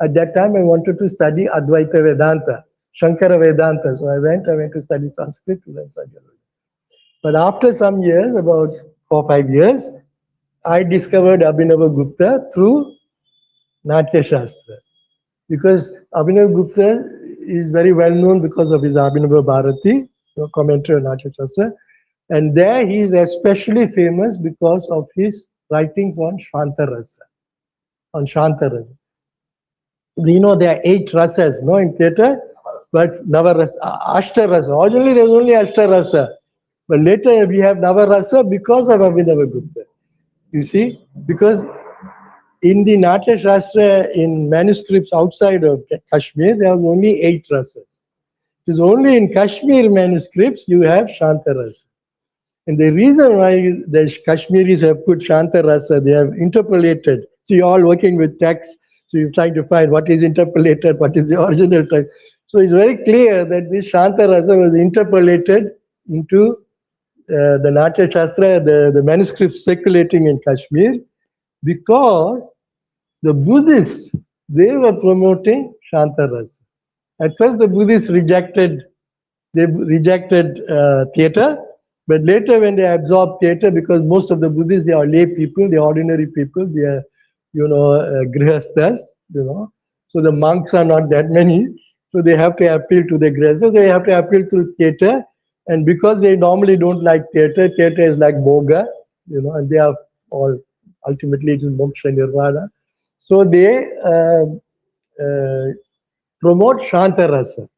At that time, I wanted to study Advaita Vedanta, Shankara Vedanta. So I went to study Sanskrit to learn Sanskrit. But after some years, about 4 or 5 years, I discovered Abhinavagupta through Natya Shastra. Because Abhinavagupta is very well known because of his Abhinava Bharati, commentary on Natya Shastra. And there he is especially famous because of his writings on Shantarasa. On Shantarasa. There are 8 rasas, in theatre, but Navarasa, Ashtarasa. Originally there was only Ashtarasa. But later we have Navarasa because of Abhinavagupta. You see, because in the Natya Shastra, in manuscripts outside of Kashmir, there was only 8 rasas. It is only in Kashmir manuscripts you have Shantarasa. And the reason why the Kashmiris have put Shantarasa, they have interpolated. So you're all working with text, so you're trying to find what is interpolated, what is the original text. So it's very clear that this Shantarasa was interpolated into the Natya Shastra, the manuscripts circulating in Kashmir, because the Buddhists, they were promoting Shantarasa. At first the Buddhists rejected theatre, but later when they absorbed theatre, because most of the Buddhists, they are lay people, they are ordinary people, they are, grihasthas, So the monks are not that many, so they have to appeal to the grihasthas, they have to appeal to theatre, and because they normally don't like theatre, theatre is like boga, and they are all, ultimately it is moksha nirvana. So they promote Shantarasa.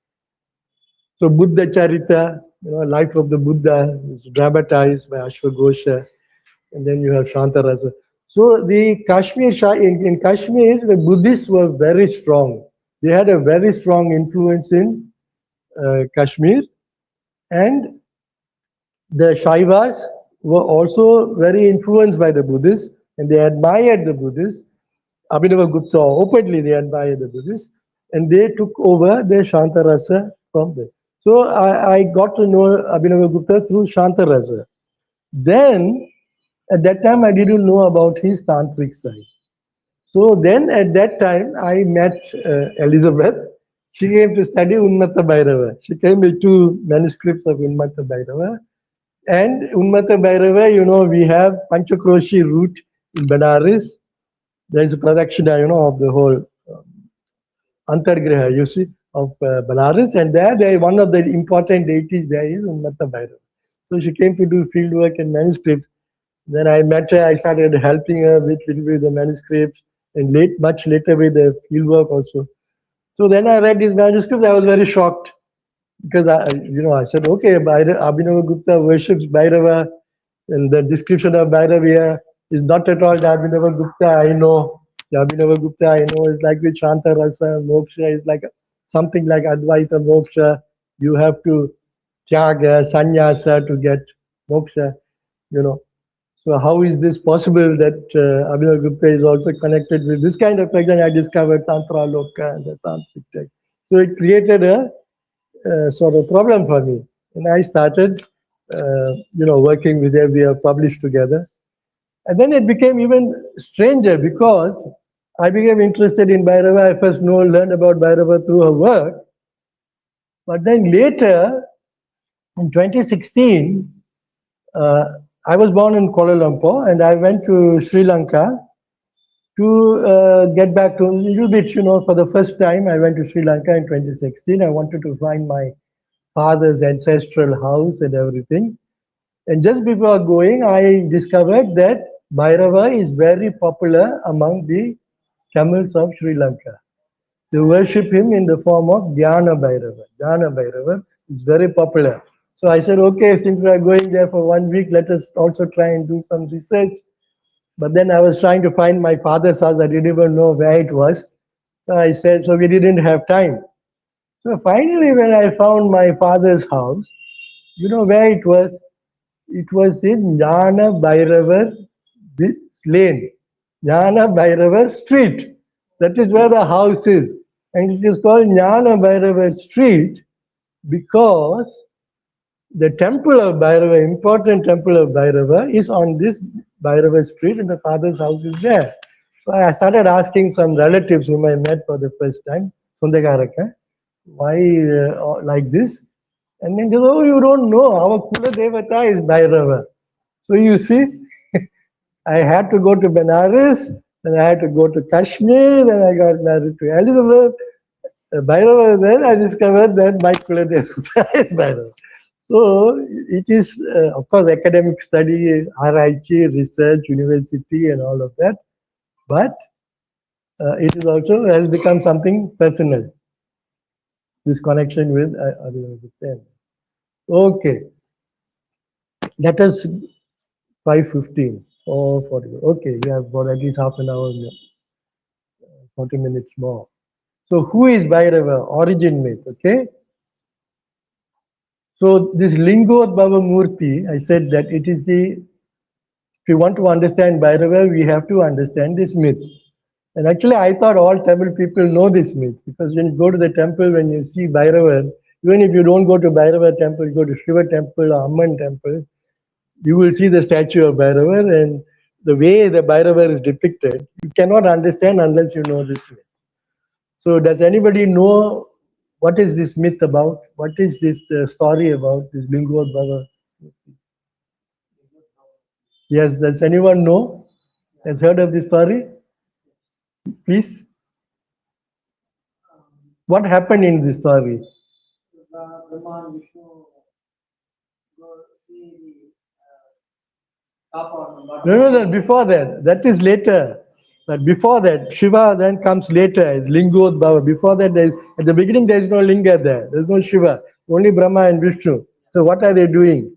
So Buddha Charita, life of the Buddha is dramatized by Ashwagosha, and then you have Shantarasa. So the Kashmir, in Kashmir, the Buddhists were very strong. They had a very strong influence in Kashmir, and the Shaivas were also very influenced by the Buddhists, and they admired the Buddhists. Abhinavagupta, openly they admired the Buddhists, and they took over the Shantarasa from them. So I got to know Abhinavagupta through Shantarasa. Then, at that time, I didn't know about his tantric side. So then, at that time, I met Elizabeth. She came to study Unmata Bhairava. She came with 2 manuscripts of Unmata Bhairava. And Unmata Bhairava, we have Panchakroshi route in Benares. There is a pradakshina, of the whole Antargraha, you see, of Benares, and there one of the important deities there is Ummata Bhairava. So she came to do field work and manuscripts. Then I met her, I started helping her with the manuscripts, and much later with the field work also. So then I read these manuscripts, I was very shocked. Because I said, okay, Abhinavagupta worships Bhairava, and the description of Bhairava is not at all the Abhinavagupta I know. The Abhinavagupta I know is like with Shanta Rasa, Moksha is like something like Advaita Moksha. You have to Tyaga, Sannyasa to get Moksha, So how is this possible that Abhinavagupta is also connected with this kind of text? And I discovered Tantra Loka and the Tantric text. So it created a sort of problem for me. And I started, working with her. We have published together. And then it became even stranger because I became interested in Bhairava. I first learned about Bhairava through her work. But then later, in 2016, I was born in Kuala Lumpur and I went to Sri Lanka to get back to a little bit, for the first time I went to Sri Lanka in 2016. I wanted to find my father's ancestral house and everything. And just before going, I discovered that Bhairava is very popular among the Tamils of Sri Lanka. They worship him in the form of Dhyana Bhairava. Dhyana Bhairava is very popular. So I said, okay, since we are going there for 1 week, let us also try and do some research. But then I was trying to find my father's house. I didn't even know where it was. So I said, so we didn't have time. So finally, when I found my father's house, you know where it was? It was in Jnana Bhairavar lane, Jnana Bhairavar street. That is where the house is. And it is called Jnana Bhairavar street because the temple of Bhairava, important temple of Bhairava, is on this Bhairava street and the father's house is there. So I started asking some relatives whom I met for the first time, Sundagaraka, why like this? And then they said, oh, you don't know, our Kula Devata is Bhairava. So you see, I had to go to Benares, then I had to go to Kashmir, then I got married to Elizabeth. Bhairava, then I discovered that my Kula Devata is Bhairava. So it is, of course, academic study, RIT, research, university, and all of that. But it is also has become something personal. This connection with Aravindar. Okay, let us 5:15 or 40. Okay, we have got at least half an hour, 40 minutes more. So who is Bhairava? Origin myth. Okay. So this Lingodbhava Murti, I said that it is if you want to understand Bhairava, we have to understand this myth. And actually, I thought all Tamil people know this myth because when you go to the temple, when you see Bhairava, even if you don't go to Bhairava temple, you go to Shiva temple or Amman temple, you will see the statue of Bhairava, and the way the Bhairava is depicted, you cannot understand unless you know this myth. So does anybody know what is this myth about? What is this story about, this Lingodbhava? Yes, does anyone know? Has heard of this story? Please. What happened in this story? Brahma and Vishnu go see the top or bottom. No, before that. That is later. But before that, Shiva then comes later as Lingodbhava. Before that, at the beginning, there is no Linga there. There is no Shiva. Only Brahma and Vishnu. So what are they doing?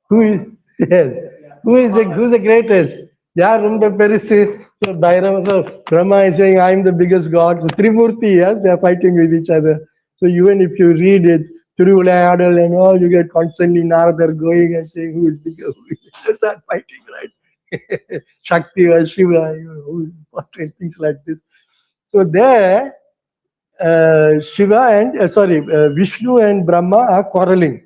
Who is, yes. Who's the greatest? Yeah, Rumba Perisi. So Bhairava, Brahma is saying, I am the biggest god. So Trimurti, yes, they are fighting with each other. So even if you read it, Thiruchitrambalam and all, you get constantly Narada going and saying who is bigger, they start fighting, right? Shakti or Shiva, who is important, things like this. So there, Vishnu and Brahma are quarreling.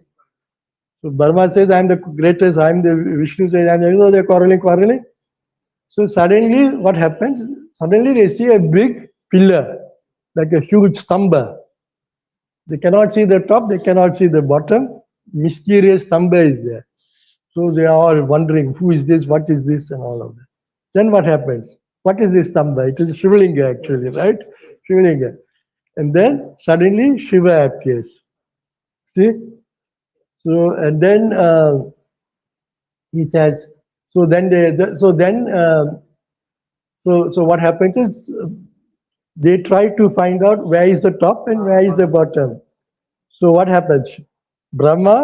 So Brahma says, I am the greatest, I am the, Vishnu says, I am the, they are quarreling. So suddenly, what happens? Suddenly they see a big pillar, like a huge stamba. They cannot see the top, they cannot see the bottom. Mysterious stamba is there. So they are all wondering, who is this, what is this, and all of that. Then what happens? what is this Stambha? It is Shivalinga actually, right? Shivalinga. And then suddenly Shiva appears. See? So, and then he says, so what happens is they try to find out where is the top and where is the bottom. So what happens? Brahma,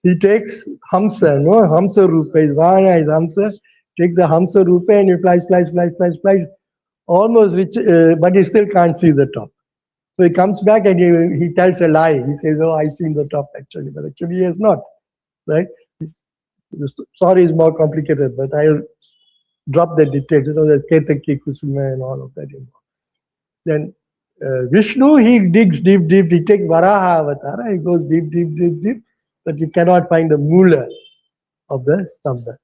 he takes Hamsa, no? Hamsa Rupa is Vana, is Hamsa, takes the Hamsa Rupa and he flies, almost reach, but he still can't see the top. So he comes back and he tells a lie. He says, oh, I seen the top actually, but actually he has not, right? The story is more complicated, but I'll drop the details. You know, there's Ketaki, Kusuma and all of that. Then Vishnu, he digs deep, he takes Varaha Avatara, he goes deep, but you cannot find the Mula of the Stambha.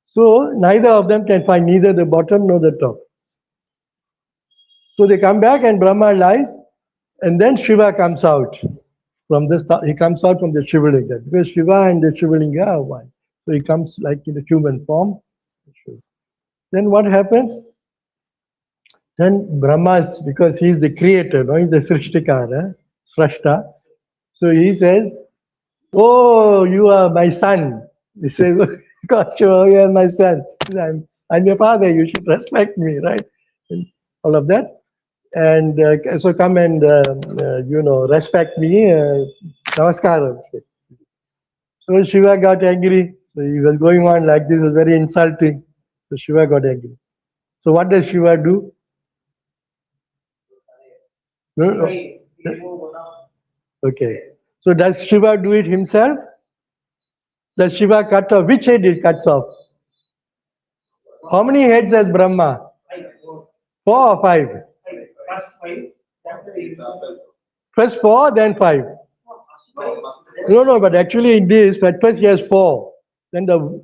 So neither of them can find neither the bottom nor the top. So they come back and Brahma lies, and then Shiva comes out from he comes out from the Shivalinga, because Shiva and the Shivalinga are one. So he comes like in the human form. Then what happens? Then Brahma's, because he's the creator, no? He's the Srishtikara, Srashta. So he says, oh, you are my son. He says, gosh, you are my son. I'm your father, you should respect me, right? And all of that. And so come and, respect me, namaskaram. So Shiva got angry. So he was going on like this, was very insulting. So Shiva got angry. So what does Shiva do? No? Okay. So does Shiva do it himself? Does Shiva cut off? Which head he cuts off? How many heads has Brahma? 4 or 5? First 4, then 5. No, but actually in this, at first he has 4. Then the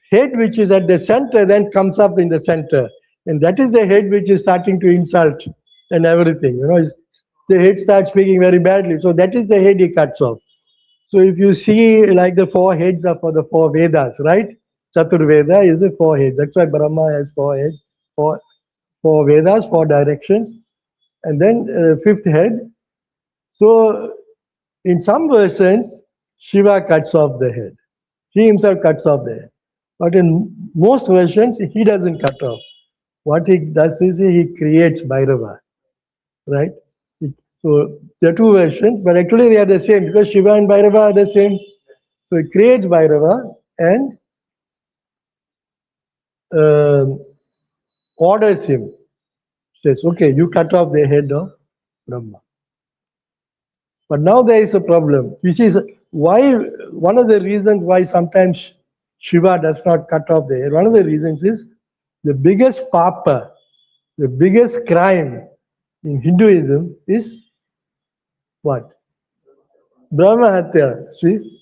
head which is at the center then comes up in the center. And that is the head which is starting to insult and everything. You know, the head starts speaking very badly. So that is the head he cuts off. So if you see like the 4 heads are for the 4 Vedas, right? Chaturveda is the 4 heads. That's why Brahma has 4 heads, 4 Vedas, 4 directions. And then 5th head. So in some versions, Shiva cuts off the head. He himself cuts off the head. But in most versions, he doesn't cut off. What he does is he creates Bhairava, right? So there are 2 versions, but actually they are the same because Shiva and Bhairava are the same. So he creates Bhairava and orders him. Says, okay, you cut off the head of Brahma. But now there is a problem. You see, why? One of the reasons why sometimes Shiva does not cut off the head, one of the reasons is the biggest papa, the biggest crime in Hinduism is what? Brahma Hatya. See?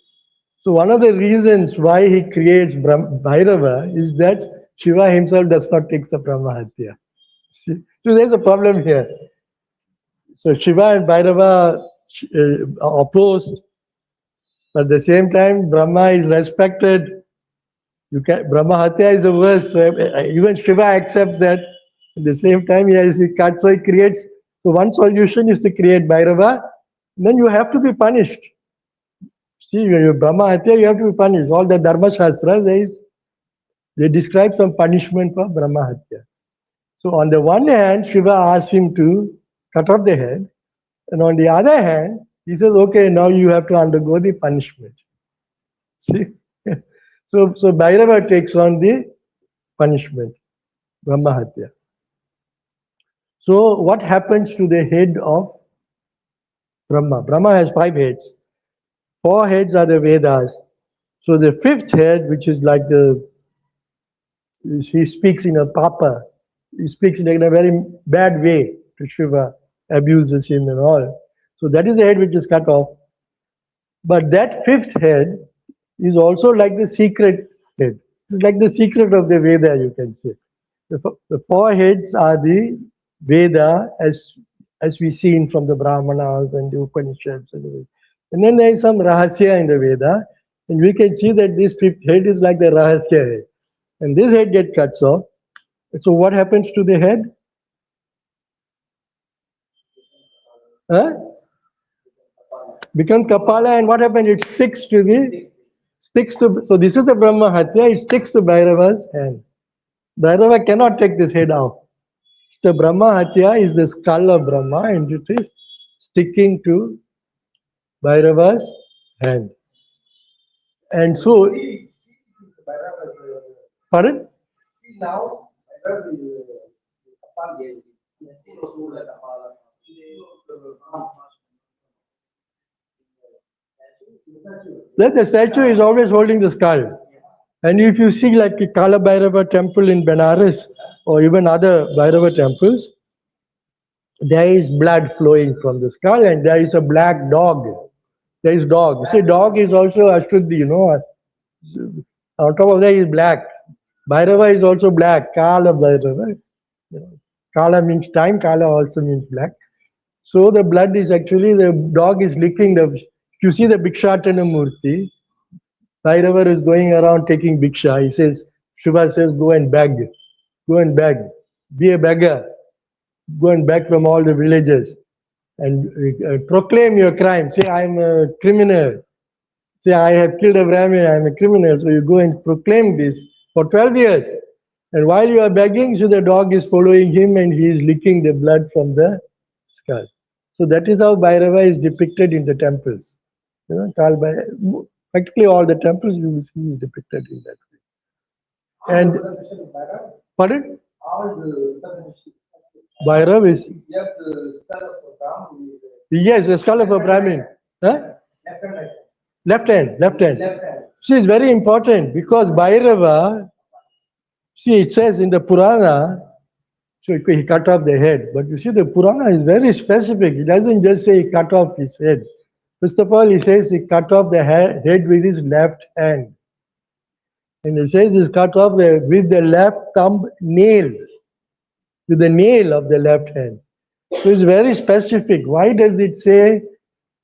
So one of the reasons why he creates Bhairava is that Shiva himself does not take the Brahma Hatya. See? So there's a problem here. So Shiva and Bhairava are opposed, but at the same time, Brahma is respected. Brahma Hatya is the worst. So even Shiva accepts that. At the same time, he cuts, so he creates. So one solution is to create Bhairava. Then you have to be punished. See, when you're Brahma Hatya, you have to be punished. All the Dharma Shastras, they describe some punishment for Brahma Hatya. So on the one hand, Shiva asks him to cut off the head. And on the other hand, he says, okay, now you have to undergo the punishment. See? So Bhairava takes on the punishment, Brahma Hatya. So what happens to the head of Brahma? Brahma has 5 heads. 4 heads are the Vedas. So the 5th head, which is like he speaks in a papa. He speaks in a very bad way to Shiva, abuses him and all. So that is the head which is cut off. But that 5th head is also like the secret head. It's like the secret of the Veda, you can say. The 4 heads are the Veda as we seen from the Brahmanas and the Upanishads. And then there is some Rahasya in the Veda. And we can see that this 5th head is like the Rahasya head. And this head gets cut off. So what happens to the head? Huh? Becomes Kapala, and what happens? It sticks to so this is the Brahma Hatya, it sticks to Bhairava's hand. Bhairava cannot take this head out. So Brahma Hatya is the skull of Brahma, and it is sticking to Bhairava's hand. And so, pardon? Now, I heard the Then the statue is always holding the skull. And if you see like the Kala Bhairava temple in Benares or even other Bhairava temples, there is blood flowing from the skull and there is a black dog. There is dog. See, dog is also Ashuddhi, you know. On top of that is black. Bhairava is also black. Kala Bhairava. Kala means time, Kala also means black. So the blood is actually, the dog is licking the, you see the Bhikshatana Murti, Bhairava is going around taking Bhiksha. He says, Shiva says, go and beg. Go and beg. Be a beggar. Go and beg from all the villages. And proclaim your crime. Say, I'm a criminal. Say, I have killed a Brahmin, I'm a criminal. So you go and proclaim this for 12 years. And while you are begging, so the dog is following him and he is licking the blood from the skull. So that is how Bhairava is depicted in the temples. You know, practically all the temples you will see is depicted in that way. And pardon? Bhairava is yes, the skull of a Brahmin. Huh? Left hand. See, it's very important because Bhairava, see, it says in the Purana, so he cut off the head. But you see, the Purana is very specific. It doesn't just say he cut off his head. First of all, he says he cut off the head with his left hand. And he says he's cut off with the left thumb nail, with the nail of the left hand. So it's very specific. Why does it say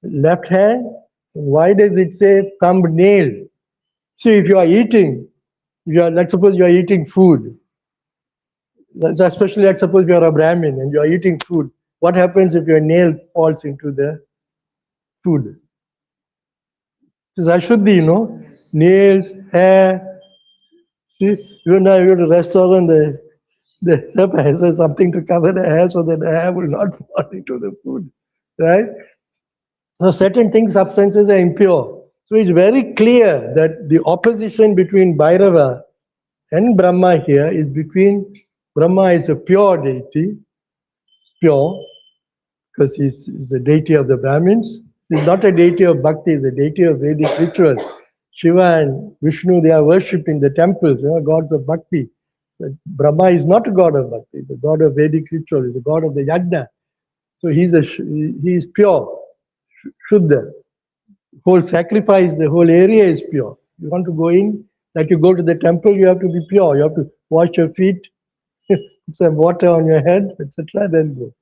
left hand? Why does it say thumb nail? See, if you are eating, let's suppose you are eating food. Especially let's suppose you are a Brahmin and you are eating food. What happens if your nail falls into the food? This is Ashuddhi, you know. Nails, hair. See, even now you go to a restaurant, the chef has something to cover the hair so that the hair will not fall into the food. Right? So certain things, substances are impure. So it's very clear that the opposition between Bhairava and Brahma here is between Brahma is a pure deity, pure, because he's a deity of the Brahmins. He's not a deity of bhakti, he's a deity of Vedic ritual. Shiva and Vishnu, they are worshipped in the temples, you know, gods of bhakti. But Brahma is not a god of bhakti, he's a god of Vedic ritual, he's a god of the yajna. So he is pure, Shuddha. Whole sacrifice, the whole area is pure. You want to go in, like you go to the temple, you have to be pure. You have to wash your feet, put some water on your head, etc. Then go.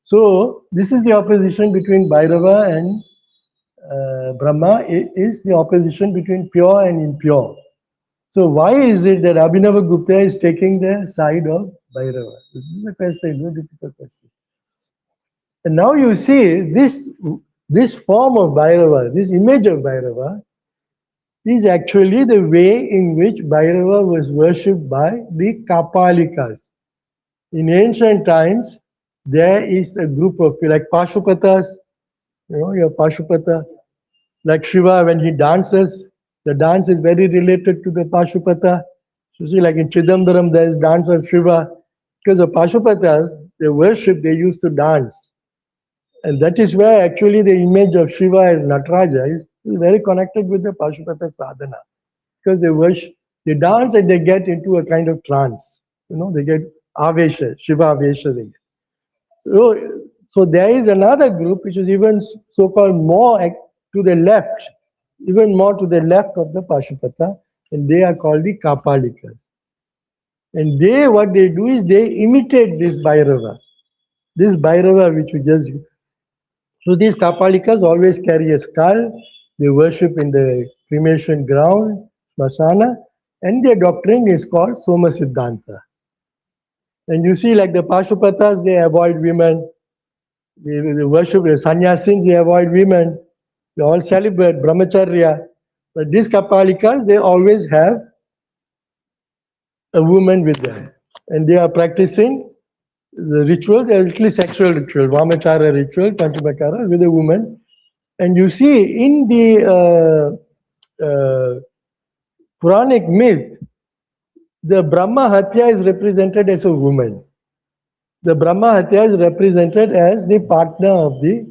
So this is the opposition between Bhairava and Brahma. Is the opposition between pure and impure. So why is it that Abhinavagupta is taking the side of Bhairava? This is a question, no difficult question. And now you see this form of Bhairava, this image of Bhairava, is actually the way in which Bhairava was worshipped by the Kapalikas. In ancient times, there is a group of like Pashupatas, you know, your Pashupata, like Shiva when he dances, the dance is very related to the Pashupata. You see, like in Chidambaram, there is dance of Shiva. Because the Pashupatas, they worship, they used to dance. And that is where actually the image of Shiva as Nataraja is very connected with the Pashupata sadhana. Because they worship, they dance and they get into a kind of trance. You know, they get Avesha, Shiva Avesha they get. So there is another group which is even so-called more to the left, even more to the left of the Pashupata, and they are called the Kapalikas. And what they do is they imitate this Bhairava. This Bhairava which we just... So these Kapalikas always carry a skull, they worship in the cremation ground, Smasana, and their doctrine is called Soma Siddhanta. And you see, like the Pashupatas, they avoid women. The worship, the sannyasins, they avoid women. They all celibate, brahmacharya. But these Kapalikas, they always have a woman with them. And they are practicing the rituals, actually sexual ritual, Vamachara ritual, Panchamakara with a woman. And you see in the Puranic myth, the Brahma Hatya is represented as a woman. The Brahma Hatya is represented as the partner of the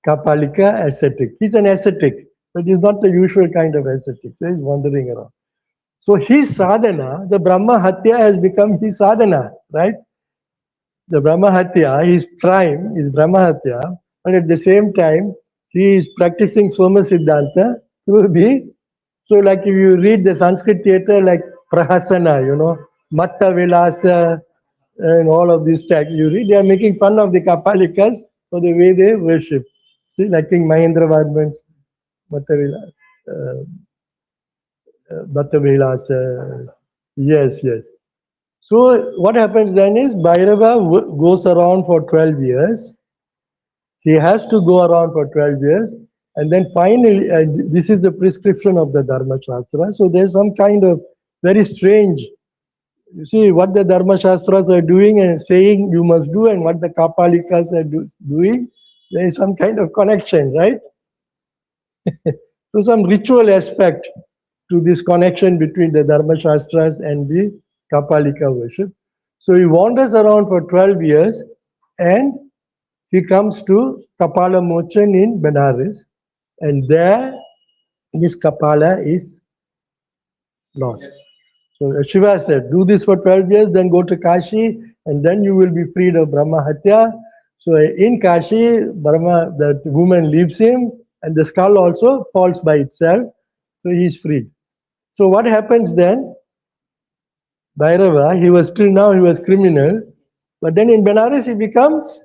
Kapalika ascetic. He's an ascetic, but he's not the usual kind of ascetic. So he's wandering around. So his sadhana, the Brahma Hatya has become his sadhana, right? The Brahma Hatya, his prime is Brahma Hatya, but at the same time, he is practicing Soma Siddhanta to be. So, like if you read the Sanskrit theatre, like Prahasana, Matta Vilasa, and all of these texts you read, they are making fun of the Kapalikas for the way they worship. See, like King Mahendra Varman's Matta Vilasa. Yes, yes. So what happens then is Bhairava goes around for 12 years. He has to go around for 12 years. And then finally, this is a prescription of the Dharma Shastra. So there's some kind of very strange, you see what the Dharma Shastras are doing and saying you must do and what the Kapalikas are doing. There is some kind of connection, right? So some ritual aspect to this connection between the Dharma Shastras and the Kapalika worship. So he wanders around for 12 years and he comes to Kapala Mochan in Benares, and there this Kapala is lost. So Shiva said, do this for 12 years, then go to Kashi, and then you will be freed of Brahma Hatya. So in Kashi, that woman leaves him, and the skull also falls by itself. So he is freed. So what happens then? Bhairava, he was criminal, but then in Benares he becomes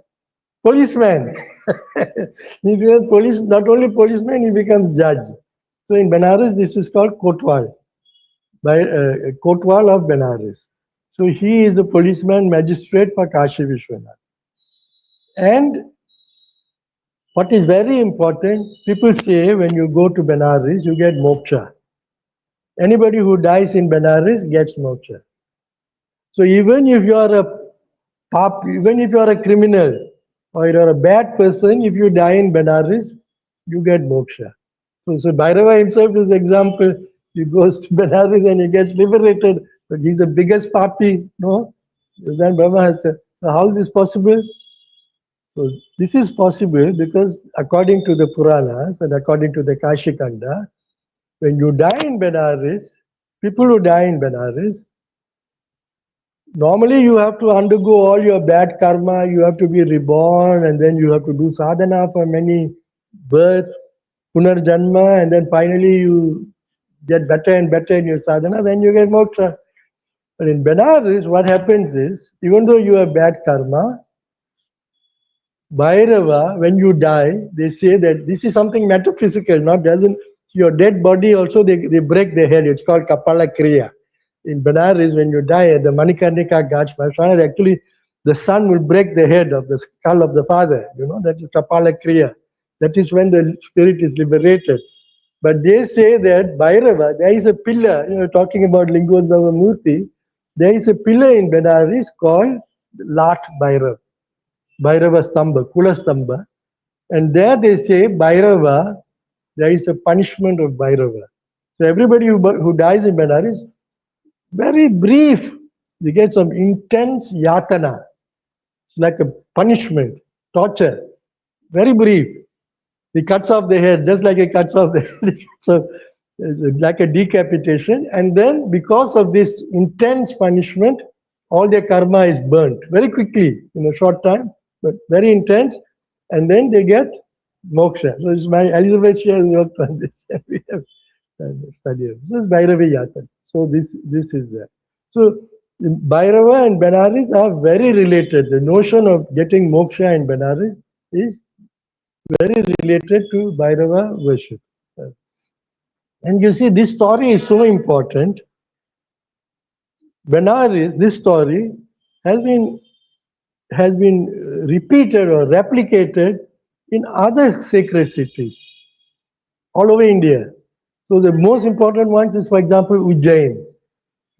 policeman. He becomes not only policeman, he becomes judge. So in Benares, this is called Kotwal, Kotwal of Benares. So he is a policeman magistrate for Kashi Vishwanath. And what is very important, people say when you go to Benares, you get moksha. Anybody who dies in Benares gets moksha. So even if you are a criminal or you are a bad person, if you die in Benares, you get moksha. So Bhairava himself is an example. He goes to Benares and he gets liberated, but he's the biggest papi, no? So how is this possible? So this is possible because according to the Puranas and according to the Kashikanda, when you die in Benares, people who die in Benares, normally you have to undergo all your bad karma, you have to be reborn, and then you have to do sadhana for many births, punarjanma, and then finally you get better and better in your sadhana, then you get moksha. But in Benares, what happens is, even though you have bad karma, Bhairava, when you die, they say that this is something metaphysical, your dead body also, they break the head. It's called Kapala Kriya. In Benares, when you die at the Manikarnika Ghats, actually the son will break the head of the skull of the father. That is Kapala Kriya. That is when the spirit is liberated. But they say that Bhairava, there is a pillar, talking about Lingodhava Murti, there is a pillar in Benares called Lat Bhairava. Bhairava Stamba, Kula Stamba. And there they say Bhairava, there is a punishment of Bhairava. So everybody who dies in Benares, very brief, they get some intense yatana. It's like a punishment, torture, very brief. He cuts off the head, just like he cuts off the head. So like a decapitation. And then because of this intense punishment, all their karma is burnt very quickly, in a short time, but very intense. And then they get moksha. So it's my Elizabeth she has worked on this. We have studied. This is Bhairava Yatan. So this is there. So Bhairava and Benares are very related. The notion of getting moksha in Benares is very related to Bhairava worship. And you see, this story is so important. Benares, this story, has been repeated or replicated in other sacred cities all over India. So the most important ones is, for example, Ujjain.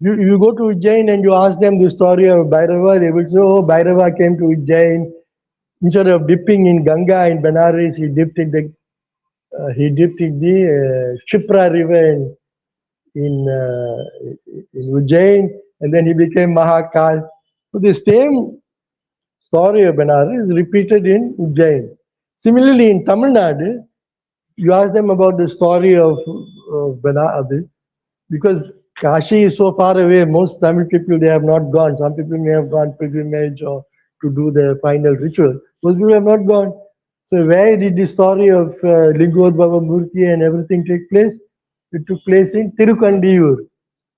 You go to Ujjain and you ask them the story of Bhairava, they will say, oh, Bhairava came to Ujjain. Instead of dipping in Ganga in Benares, he dipped in the Shipra river in Ujjain, and then he became Mahakal. So the same story of Benares is repeated in Ujjain. Similarly, in Tamil Nadu, you ask them about the story of Benares, because Kashi is so far away, most Tamil people, they have not gone. Some people may have gone pilgrimage or to do the final ritual. Most people have not gone. So where did the story of Lingotbhava Murti and everything take place? It took place in Tirukandiyur.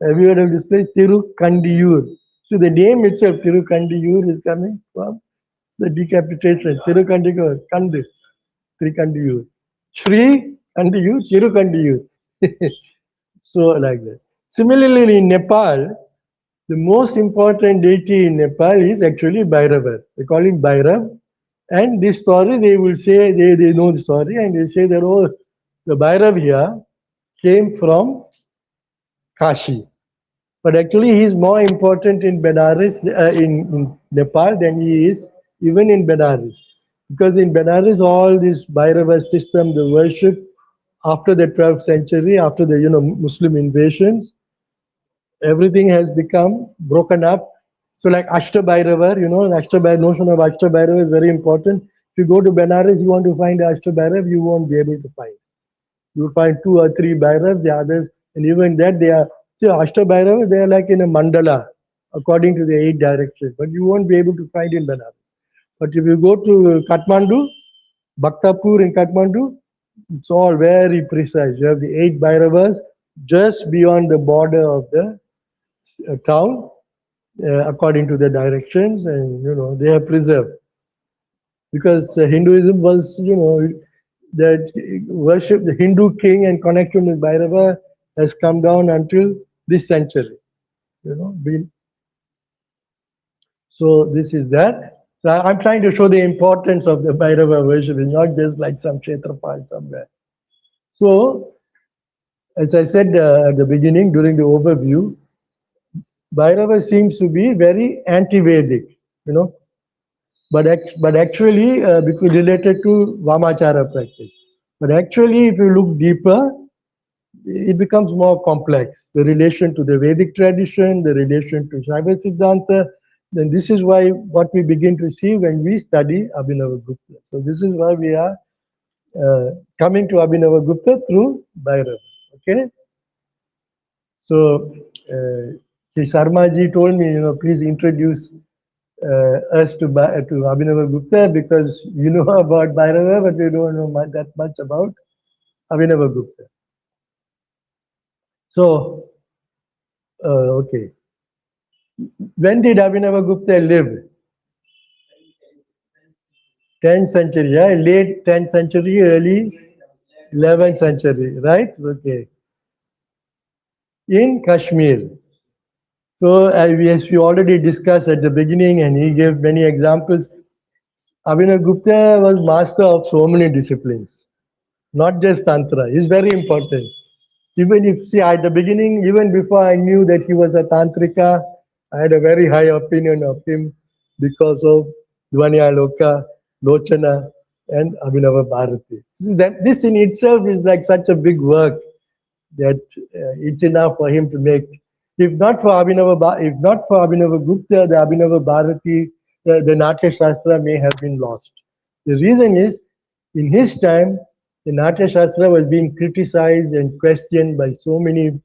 Have you heard of this place? Tirukandiyur. So the name itself, Tirukandiyur, is coming from the decapitation. Tirukandiyur, Kandu, Tirukandiyur. Shri Kandiyur, Tirukandiyur. So like that. Similarly, in Nepal, the most important deity in Nepal is actually Bhairava. They call him Bhairav. And this story, they will say, they know the story, and they say that, oh, the Bhairav here came from Kashi. But actually, he is more important in Benares, in Nepal, than he is even in Benares. Because in Benares, all this Bhairava system, the worship, after the 12th century, after the Muslim invasions, everything has become broken up. So like Ashta Bhairava, the notion of Ashta Bhairava is very important. If you go to Benares, you want to find Ashta Bhairav, you won't be able to find. You will find 2 or 3 Bhairavs, the others, and even that they are, see, Ashta Bhairava, they are like in a mandala, according to the 8 directions, but you won't be able to find in Benares. But if you go to Kathmandu, Bhaktapur in Kathmandu, it's all very precise. You have the 8 Bhairavas just beyond the border of the town, according to the directions, and they are preserved. Because Hinduism was, that worship, the Hindu king and connection with Bhairava has come down until this century. So this is that. So I'm trying to show the importance of the Bhairava worship. It's not just like some Kshetrapal somewhere. So, as I said at the beginning, during the overview, Bhairava seems to be very anti-Vedic, but actually, because related to Vamachara practice. But actually, if you look deeper, it becomes more complex. The relation to the Vedic tradition, the relation to Shaiva Siddhanta, then this is why what we begin to see when we study Abhinavagupta. So this is why we are coming to Abhinavagupta through Bhairava. Okay? So, Sharmaji told me, please introduce us to Abhinavagupta, because you know about Bhairava, but we don't know that much about Abhinavagupta. So, okay. When did Abhinavagupta live? 10th century, yeah? Late 10th century, early 11th century, right? Okay. In Kashmir. So, as we already discussed at the beginning, and he gave many examples, Abhinavagupta was master of so many disciplines, not just Tantra. It's very important. Even if, see, at the beginning, even before I knew that he was a Tantrika, I had a very high opinion of him because of Dvanyaloka, Lochana, and Abhinava Bharati. This in itself is like such a big work that it's enough for him to make. If not for Abhinavagupta, the Abhinava Bharati, the Natya Shastra may have been lost. The reason is, in his time, the Natya Shastra was being criticized and questioned by so many,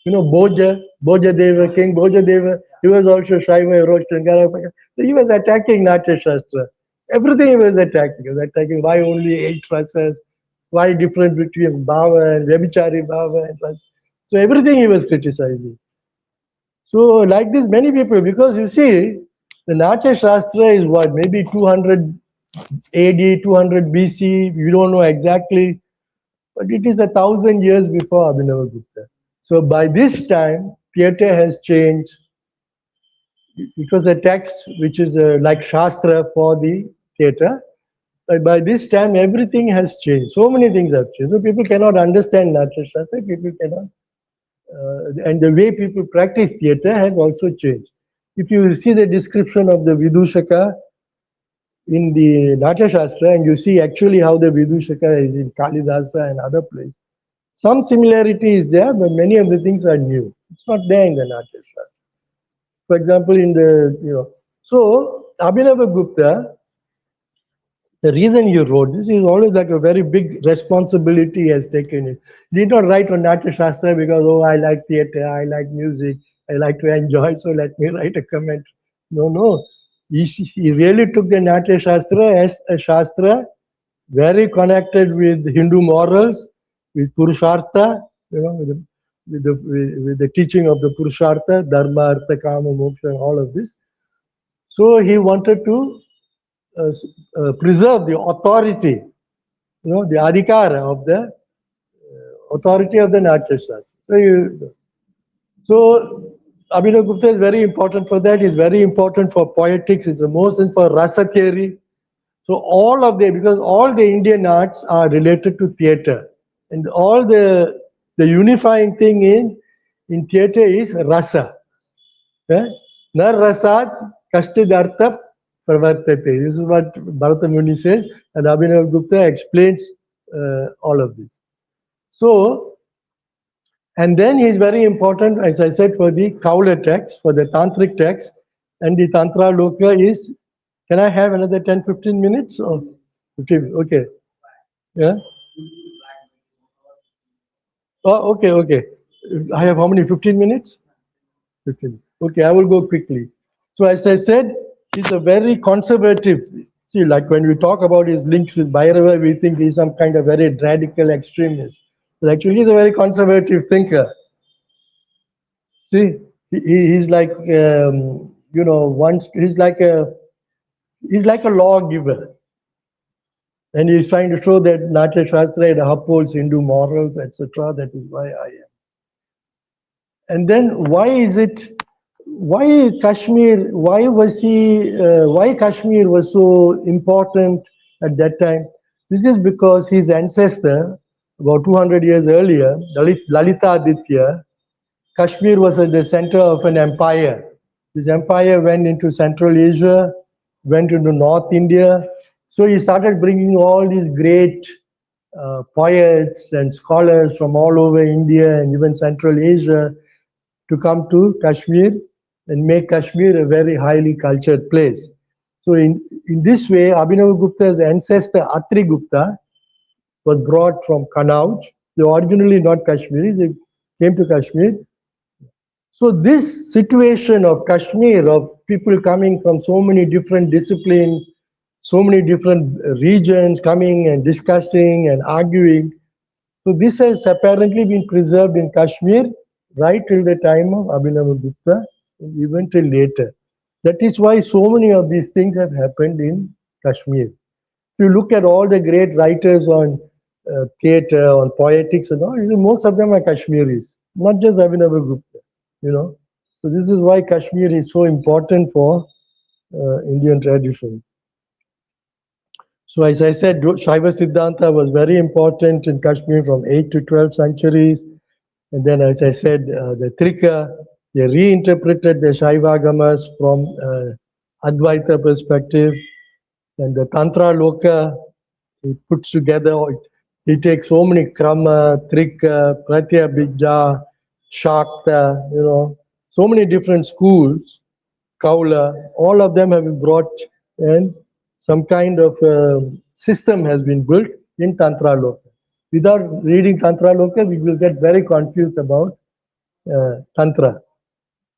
Bhojadeva, King Bhojadeva, he was also Shaiva, so he was attacking Natya Shastra. Everything he was attacking. He was attacking why only 8 rasas, why difference between Bhava and Vyabhichari Bhava and rasa. So everything he was criticizing. So like this, many people, because you see, the Natya Shastra is what, maybe 200 AD, 200 BC, we don't know exactly, but it is 1,000 years before Abhinavagupta. So by this time, theatre has changed, it was a text which is like Shastra for the theatre. But by this time, everything has changed. So many things have changed. So people cannot understand Natya Shastra. People cannot, and the way people practice theatre has also changed. If you see the description of the Vidushaka in the Natya Shastra, and you see actually how the Vidushaka is in Kalidasa and other places, some similarity is there, but many of the things are new. It's not there in the Natya Shastra. For example, in the, so Abhinavagupta, the reason he wrote this is always like a very big responsibility he has taken it. He did not write on Natya Shastra because, oh, I like theatre, I like music, I like to enjoy, so let me write a comment. No. He really took the Natya Shastra as a Shastra very connected with Hindu morals, with Purushartha, with the teaching of the Purushartha, Dharma, Artha, Kama, Moksha, and all of this. So he wanted to preserve the authority, the adhikara of the authority of the Natya Shastra. So Abhinavagupta is very important for that. It's very important for poetics. It's the most for rasa theory. So all of them, because all the Indian arts are related to theatre, and all the unifying thing in theatre is rasa. Nar rasat kashtidartha pravartate. This is what Bharata Muni says, and Abhinavagupta explains all of this. So, and then he is very important, as I said, for the Kaula text, for the Tantric text, and the Tantra Loka is. Can I have another 10-15 minutes? Or 15? Okay. Yeah. Oh, okay. I have how many? 15 minutes? 15. Okay, I will go quickly. So as I said, he's a very conservative. See, like when we talk about his links with Bhairava, we think he's some kind of very radical extremist. But actually, he's a very conservative thinker. See, he's like, he's like a lawgiver. And he's trying to show that Natya Shastra upholds Hindu morals, etc. That is why I am. And then why Kashmir was so important at that time? This is because his ancestor, about 200 years earlier, Lalitaditya, Kashmir was at the center of an empire. This empire went into Central Asia, went into North India. So he started bringing all these great poets and scholars from all over India and even Central Asia to come to Kashmir and make Kashmir a very highly cultured place. So in this way, Abhinavagupta's ancestor Atri Gupta was brought from Kannauj. They were originally not Kashmiris, they came to Kashmir. So this situation of Kashmir, of people coming from so many different disciplines, so many different regions coming and discussing and arguing. So this has apparently been preserved in Kashmir right till the time of Abhinavagupta, and even till later. That is why so many of these things have happened in Kashmir. If you look at all the great writers on theatre, on poetics and all, most of them are Kashmiris, not just Abhinavagupta, So this is why Kashmir is so important for Indian tradition. So as I said, Shaiva Siddhanta was very important in Kashmir from 8th to 12th centuries. And then, as I said, the Trika, they reinterpreted the Shaivagamas from Advaita perspective. And the Tantra Loka, it puts together, he takes so many Krama, Trika, Pratyabhijna, Shakta, so many different schools, Kaula, all of them have been brought in. Some kind of system has been built in Tantra Loka. Without reading Tantra Loka, we will get very confused about Tantra.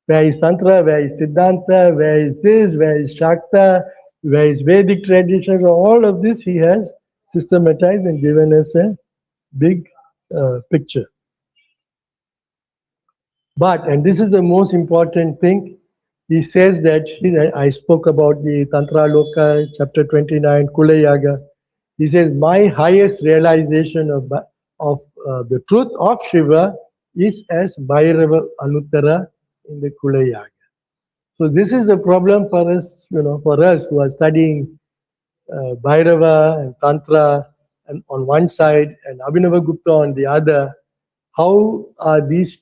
Where is Tantra? Where is Siddhanta? Where is this? Where is Shakta? Where is Vedic tradition? All of this he has systematized and given us a big picture. But, and this is the most important thing, he says that, I spoke about the Tantra Loka, chapter 29, Kula Yaga. He says, my highest realization of the truth of Shiva is as Bhairava Anuttara in the Kula Yaga. So this is a problem for us, for us who are studying Bhairava and Tantra and on one side and Abhinavagupta on the other. How do these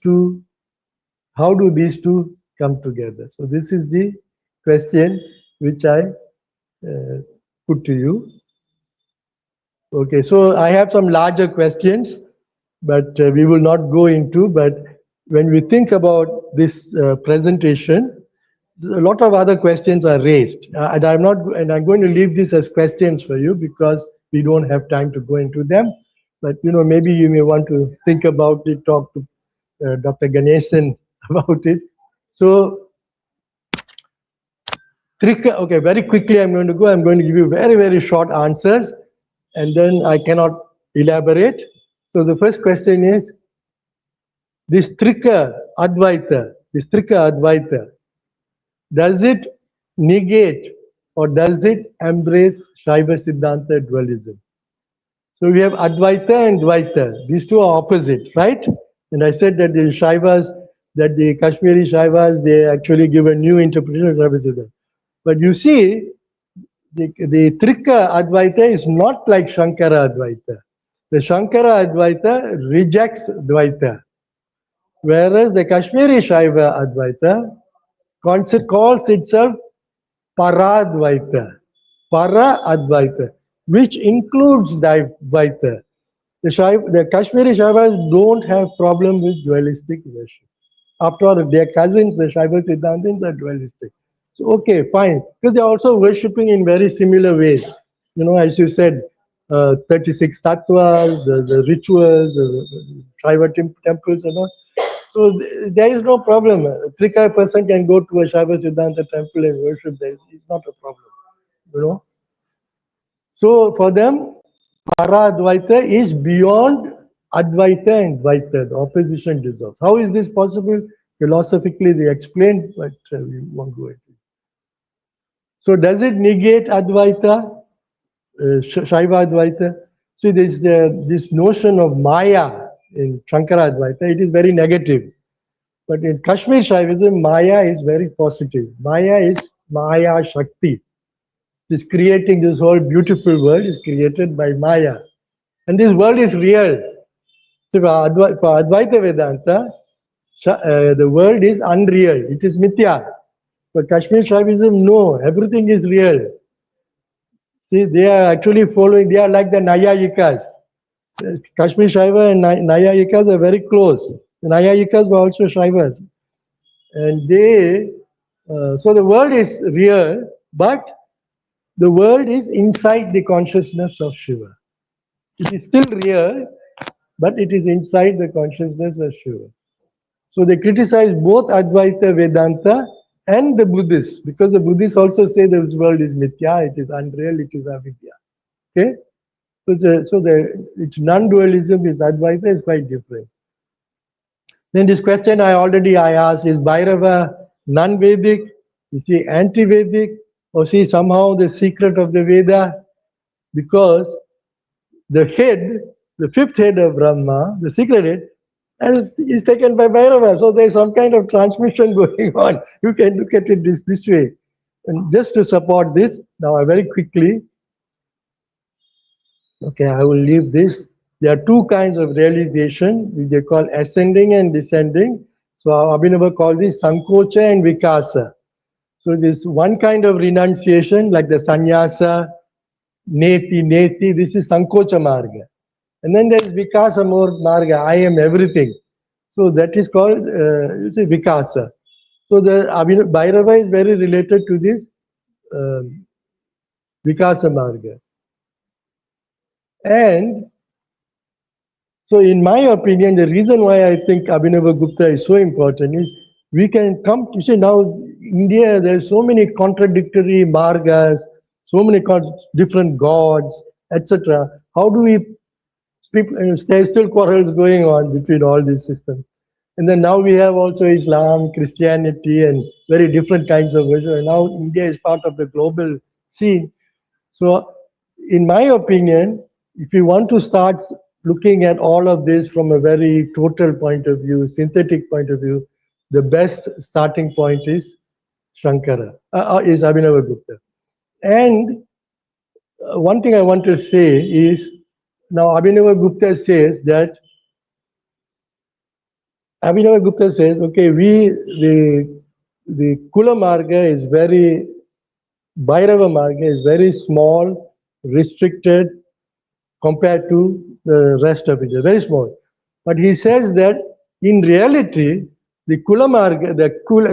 two come together? So this is the question which I put to you. Okay, so I have some larger questions, but we will not go into. But when we think about this presentation, a lot of other questions are raised, and I'm going to leave this as questions for you because we don't have time to go into them. But maybe you may want to think about it, talk to Dr. Ganesan about it. So, okay, very quickly I'm going to go. I'm going to give you very, very short answers, and then I cannot elaborate. So the first question is, this Trika Advaita, does it negate or does it embrace Shaiva Siddhanta dualism? So we have Advaita and Dvaita. These two are opposite, right? And I said that the Shaivas, that the Kashmiri Shaivas, they actually give a new interpretation of Shaiva Siddhanta. But you see, the Trika Advaita is not like Shankara Advaita. The Shankara Advaita rejects Dvaita. Whereas the Kashmiri Shaiva Advaita calls itself Paradvaita, Para-Advaita, which includes Dvaita. The Kashmiri Shaivas don't have problem with dualistic worship. After all, their cousins, the Shaiva Siddhantins, are dualistic. So, okay, fine. Because they're also worshipping in very similar ways. As you said, 36 tattvas, the rituals, Shaiva temples and all. So there is no problem. A Trikaya person can go to a Shaiva Siddhanta temple and worship there. It's not a problem, So for them, Para-Advaita is beyond Advaita and Dvaita. The opposition dissolves. How is this possible? Philosophically, they explained, but we won't go into it. So does it negate Advaita, Shaiva Advaita? See, there's this notion of Maya in Shankara Advaita. It is very negative. But in Kashmir Shaivism, Maya is very positive. Maya is Maya Shakti. This creating this whole beautiful world is created by Maya. And this world is real. So for Advaita Vedanta, the world is unreal. It is mithya. For Kashmir Shaivism, no, everything is real. See, they are actually following, they are like the Nayayikas. Kashmir Shaiva and Nayayikas are very close. The Nayayikas were also Shaivas. And so the world is real, but the world is inside the consciousness of Shiva. It is still real, but it is inside the consciousness of Shiva. So they criticize both Advaita Vedanta and the Buddhists, because the Buddhists also say this world is mithya, it is unreal, it is avidya. Okay? So its non-dualism is Advaita is quite different. Then this question I asked, is Bhairava non-Vedic? Is he anti-Vedic? Or is he somehow the secret of the Veda? Because the fifth head of Brahma, the secret head, is taken by Bhairava. So there's some kind of transmission going on. You can look at it this way. And just to support this, now I very quickly, okay, I will leave this. There are two kinds of realization, which they call ascending and descending. So Abhinava called this Sankocha and Vikasa. So this one kind of renunciation, like the sannyasa, neti, this is Sankocha Marga. And then there is Vikasa Marga, I am everything. So that is called Vikasa. So the Bhairava is very related to this Vikasa Marga. And so in my opinion, the reason why I think Abhinavagupta is so important is we can come to say now India, there's so many contradictory margas, so many different gods, etc. How do we, there's still quarrels going on between all these systems. And then now we have also Islam, Christianity, and very different kinds of worship. And now India is part of the global scene. So in my opinion, if you want to start looking at all of this from a very total point of view, synthetic point of view, the best starting point is Shankara, is Abhinavagupta. And one thing I want to say is, now Abhinavagupta says that, okay, the Kula Marga is very, Bhairava Marga is very small, restricted compared to the rest of it, very small. But he says that in reality, the Kula Marga,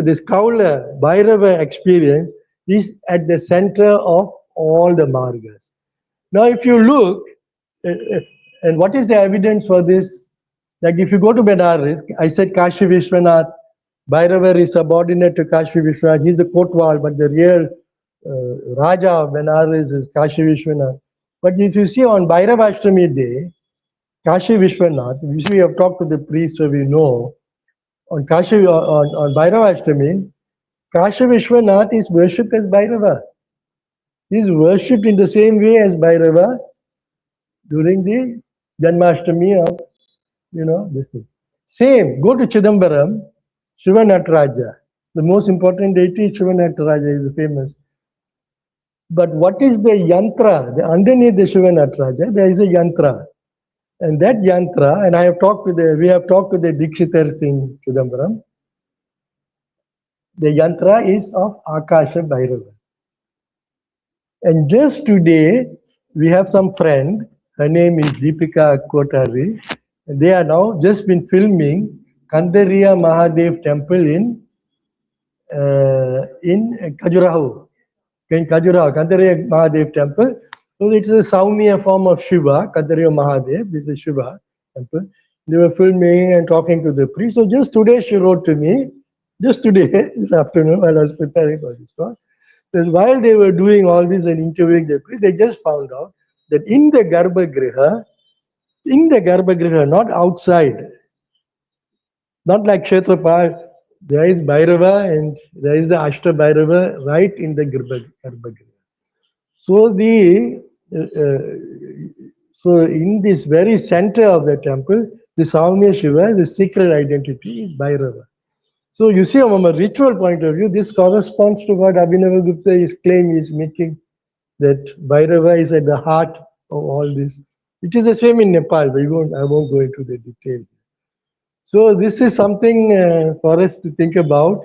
this Kaula Bhairava experience is at the center of all the Margas. Now, if you look, and what is the evidence for this? Like if you go to Benares, I said Kashi Vishwanath, Bhairava is subordinate to Kashi Vishwanath. He's the Kotwal, but the real Raja of Benares is Kashi Vishwanath. But if you see on Bhairavashtami day, Kashi Vishwanath, we have talked to the priest, so we know, on Bhairavashtami, Kashi Vishwanath is worshipped as Bhairava. He is worshipped in the same way as Bhairava during the Janmashtami of, this thing. Same, go to Chidambaram, Shiva Nataraja. The most important deity, Shiva Nataraja, is famous. But what is the yantra? Underneath the Shiva Nataraja, there is a yantra. And that yantra, and we have talked to the Dikshitars in Chidambaram. The yantra is of Akasha Bhairava. And just today, we have some friend, her name is Deepika Kotari. They are now just been filming Kandariya Mahadev temple in Khajuraho. In Khajuraho, Kandariya Mahadev temple. So it's a Saumya form of Shiva, Kandariya Mahadev. This is Shiva temple. They were filming and talking to the priest. So just today she wrote to me, just today, this afternoon, while I was preparing for this talk, that while they were doing all this and interviewing the priest, they just found out that in the Garbhagriha, not outside, not like Kshetrapal, there is Bhairava and there is the Ashta Bhairava right in the Garbhagriha. So so in this very center of the temple, the Saumya Shiva, the secret identity is Bhairava. So you see, from a ritual point of view, this corresponds to what Abhinavagupta is claiming is making, that Bhairava is at the heart of all this. It is the same in Nepal, but I won't go into the details. So this is something for us to think about.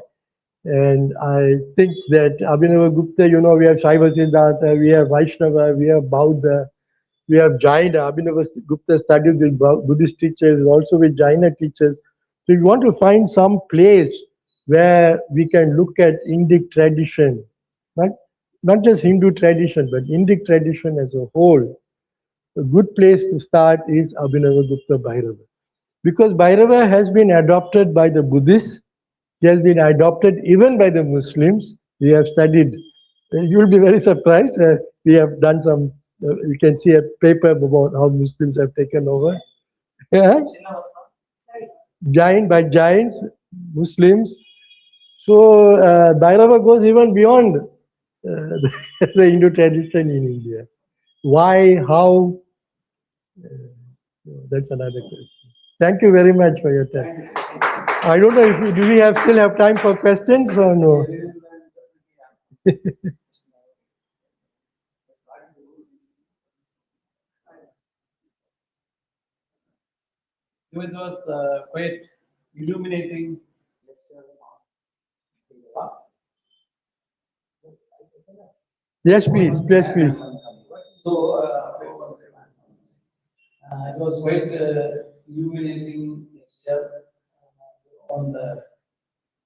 And I think that Abhinavagupta, we have Shaiva Siddhanta, we have Vaishnava, we have Bauddha, we have Jaina. Abhinavagupta studied with Buddhist teachers, also with Jaina teachers. So we want to find some place where we can look at Indic tradition, not just Hindu tradition, but Indic tradition as a whole. A good place to start is Abhinavagupta Bhairava. Because Bhairava has been adopted by the Buddhists, he has been adopted even by the Muslims. We have studied, you will be very surprised, we have done some, you can see a paper about how Muslims have taken over. Yeah? By Jains, Muslims. So Bhairava goes even beyond the Hindu tradition in India. Why, how? That's another question. Thank you very much for your time. I don't know if do we still have time for questions or no? It was quite illuminating lecture. Yes, please. Yes, please. So it was quite illuminating lecture on the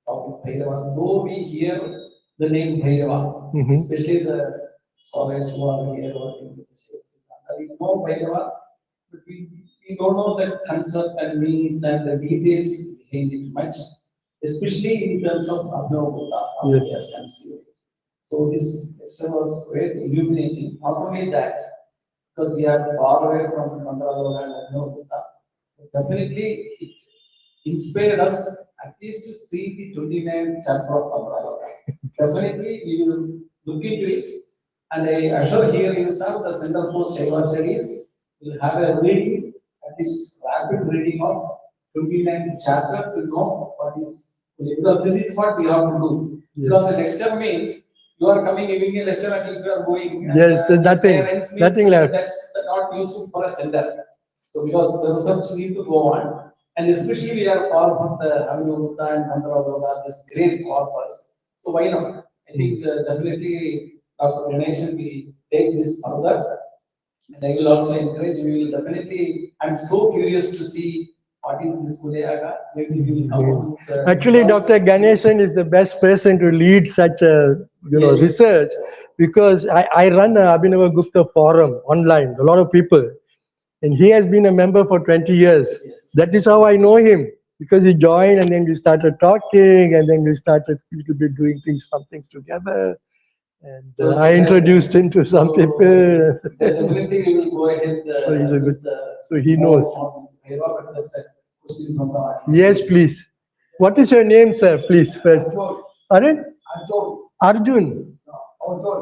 topic Bhairava. Though we hear the name Bhairava, especially the scholars who are here working with the Shaiva, we know Bhairava, but we don't know the concept and meaning and the details behind it much, especially in terms of Abhinavagupta, how he has conceived. So this lecture was quite illuminating. Not only that, because we are far away from Mandala and Abhinavagupta, definitely it inspired us at least to see the 29th chapter of Abhinavagupta. Definitely we will look into it, and I assure here yourself the Center for Shaiva Studies will have a reading, at least rapid reading of 29th chapter to know what is Because this is what we have to do. Yes. Because the lecture means you are coming giving a lecture and you are going. And, Yes, there's nothing- parents means nothing left. That's not useful for a center. So because the research need to go on, and especially we are far from the Abhinavagupta and Sunthar this great corpus. So why not? I think definitely Dr. Ganesh will take this further. And I will also encourage, we will definitely, I'm so curious to see what is this Kudayaga. Maybe we will come out with the- Actually, Dr. Ganesan is the best person to lead such a Yes. research, because I run a Abhinavagupta forum online, a lot of people, and he has been a member for 20 years. Yes. That is how I know him, because he joined and then we started talking and then we started a little bit doing some things together. And So I introduced him to some people. Definitely we will go ahead. So he's a good- with the- so he knows. on Bhairava, but there's a question from the audience. Yes, please. What is your name, sir? Please, first. Arun? Arjun. Ajoy.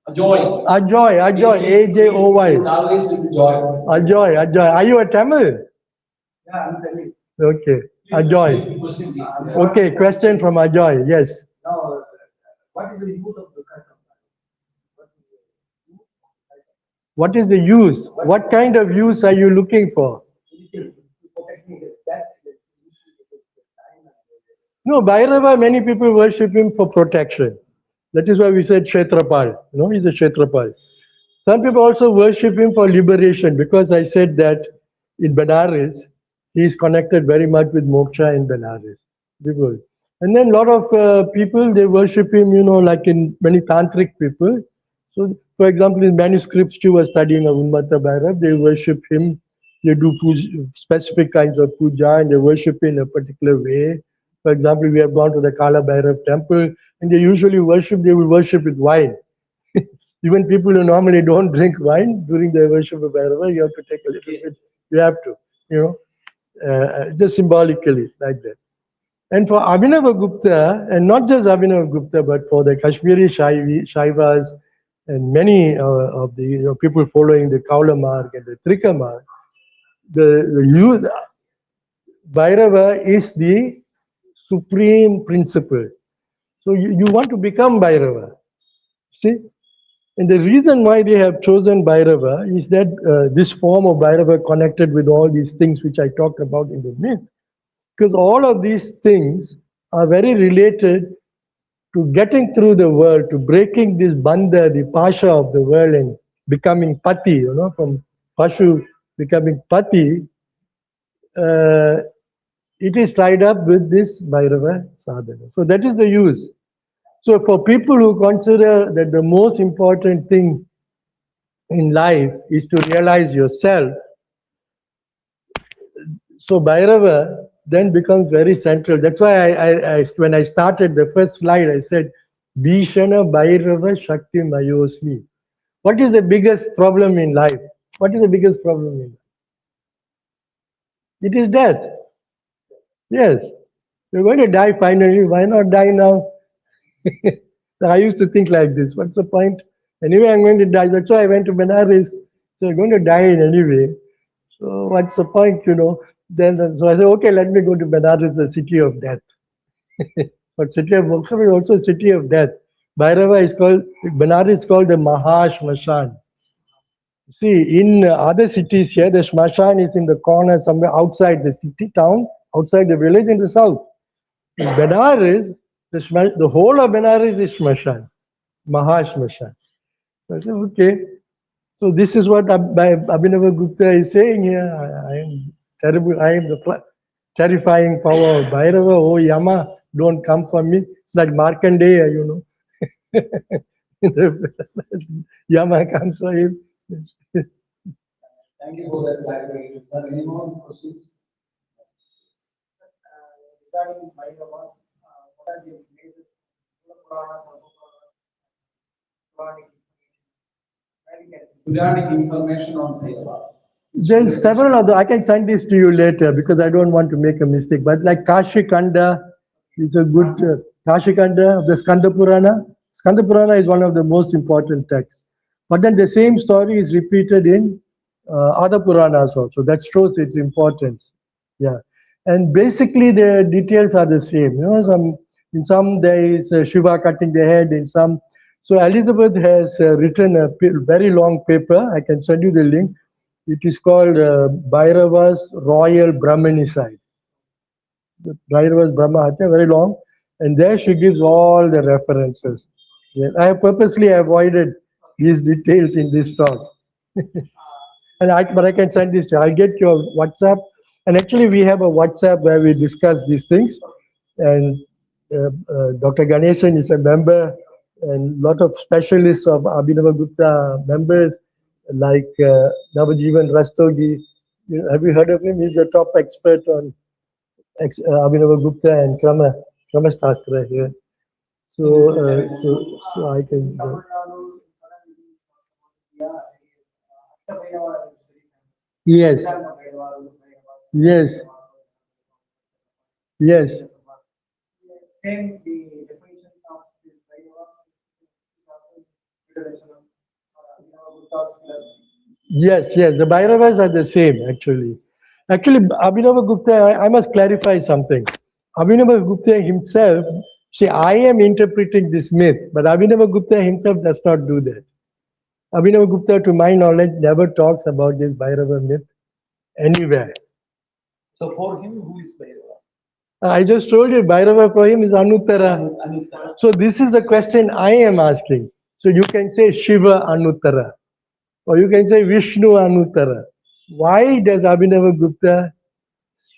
Ajoy, Ajoy, A-J-O-Y. It's always with joy. Ajoy, Ajoy. Are you a Tamil? Yeah, I'm telling. Okay, Ajoy. Please, question, please. Okay, question from Ajoy. Yes. Now, what is the use of the cut? What is the use? What kind of use are you looking for? No, Bhairava, many people worship him for protection. That is why we said Kshetrapal. He's a Kshetrapal. Some people also worship him for liberation, because I said that in Benares, he is connected very much with moksha in Benares. People. And then a lot of people, they worship him, like in many tantric people. So, for example, in manuscripts you were studying of Unmata Bhairav, they worship him, they do specific kinds of puja, and they worship in a particular way. For example, we have gone to the Kala Bhairav temple, and they usually they will worship with wine. Even people who normally don't drink wine during their worship of Bhairava, you have to take a little bit, you have to, just symbolically, like that. And for Abhinavagupta, and not just Abhinavagupta, but for the Kashmiri Shaivas and many of the people following the Kaula Marg and the Trika Marg, the Bhairava is the supreme principle. So you want to become Bhairava. See? And the reason why they have chosen Bhairava is that this form of Bhairava connected with all these things which I talked about in the myth. Because all of these things are very related to getting through the world, to breaking this bandha, the pasha of the world, and becoming pati, from pashu becoming pati. It is tied up with this Bhairava sadhana. So that is the use. So for people who consider that the most important thing in life is to realize yourself, so Bhairava then becomes very central. That's why I when I started the first slide, I said, Bhishana Bhairava Shakti Mayosmi. What is the biggest problem in life? What is the biggest problem in life? It is death. Yes. You're going to die finally. Why not die now? I used to think like this. What's the point? Anyway, I'm going to die. That's why I went to Benares. So you're going to die in anyway. So what's the point, Then so I said, okay, let me go to Benares, the city of death. But city of Moksha is also a city of death. Bhairava is called, Benares is called the Mahashmashan. See, in other cities here, the Shmashan is in the corner somewhere outside the city, town, outside the village in the south. In Benares, the whole of Benares is Shmashan, Mahashmashan. So I said, okay. So this is what Abhinavagupta is saying here. I am terrible. I am the terrifying power of Bhairava. Oh Yama, don't come for me. It's like Markandeya, Yama comes for him. Thank you for that clarification, sir. Any more questions? Regarding Bhairava, what are the major Puranas or Puranic information on Bhairava. There's several other, I can send this to you later because I don't want to make a mistake. But like Kashi Kanda is a good, Kashi Kanda of the Skanda Purana. Skanda Purana is one of the most important texts. But then the same story is repeated in other Puranas also. That shows its importance. Yeah. And basically the details are the same. You know, in some there is Shiva cutting the head, in some. So Elizabeth has written a very long paper. I can send you the link. It is called Bhairava's Royal Brahmanicide. Bhairava's Brahma Hatya, very long. And there she gives all the references. Yeah, I have purposely avoided these details in this talk. But I can send this to you. I'll get your WhatsApp. And actually we have a WhatsApp where we discuss these things. And Dr. Ganeshan is a member, and a lot of specialists of Abhinavagupta members like Navajivan Rastogi. Have you heard of him? He's a top expert on Abhinavagupta and Krama Shastra here. So I can. Yes. Yes. Yes. Same the definition of this Yes, the Bhairavas are the same actually. Actually, Abhinavagupta, I must clarify something. Abhinavagupta himself, see, I am interpreting this myth, but Abhinavagupta himself does not do that. Abhinavagupta, to my knowledge, never talks about this Bhairava myth anywhere. So for him, who is Bhairava? I just told you, Bhairava for him is Anuttara. So this is the question I am asking. So you can say Shiva Anuttara, or you can say Vishnu Anuttara. Why does Abhinavagupta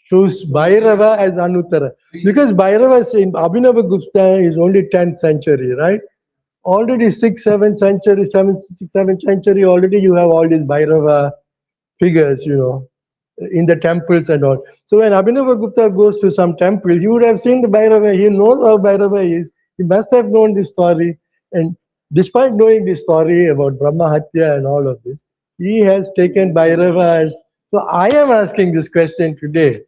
choose Bhairava as Anuttara? Because Bhairava in Abhinavagupta is only 10th century, right? Already 6th, 7th century, 7th century, already you have all these Bhairava figures, you know, in the temples and all. So when Abhinavagupta goes to some temple, he would have seen the Bhairava. He knows how Bhairava is. He must have known this story. And despite knowing this story about Brahma Hatya and all of this, he has taken Bhairava as. So I am asking this question today.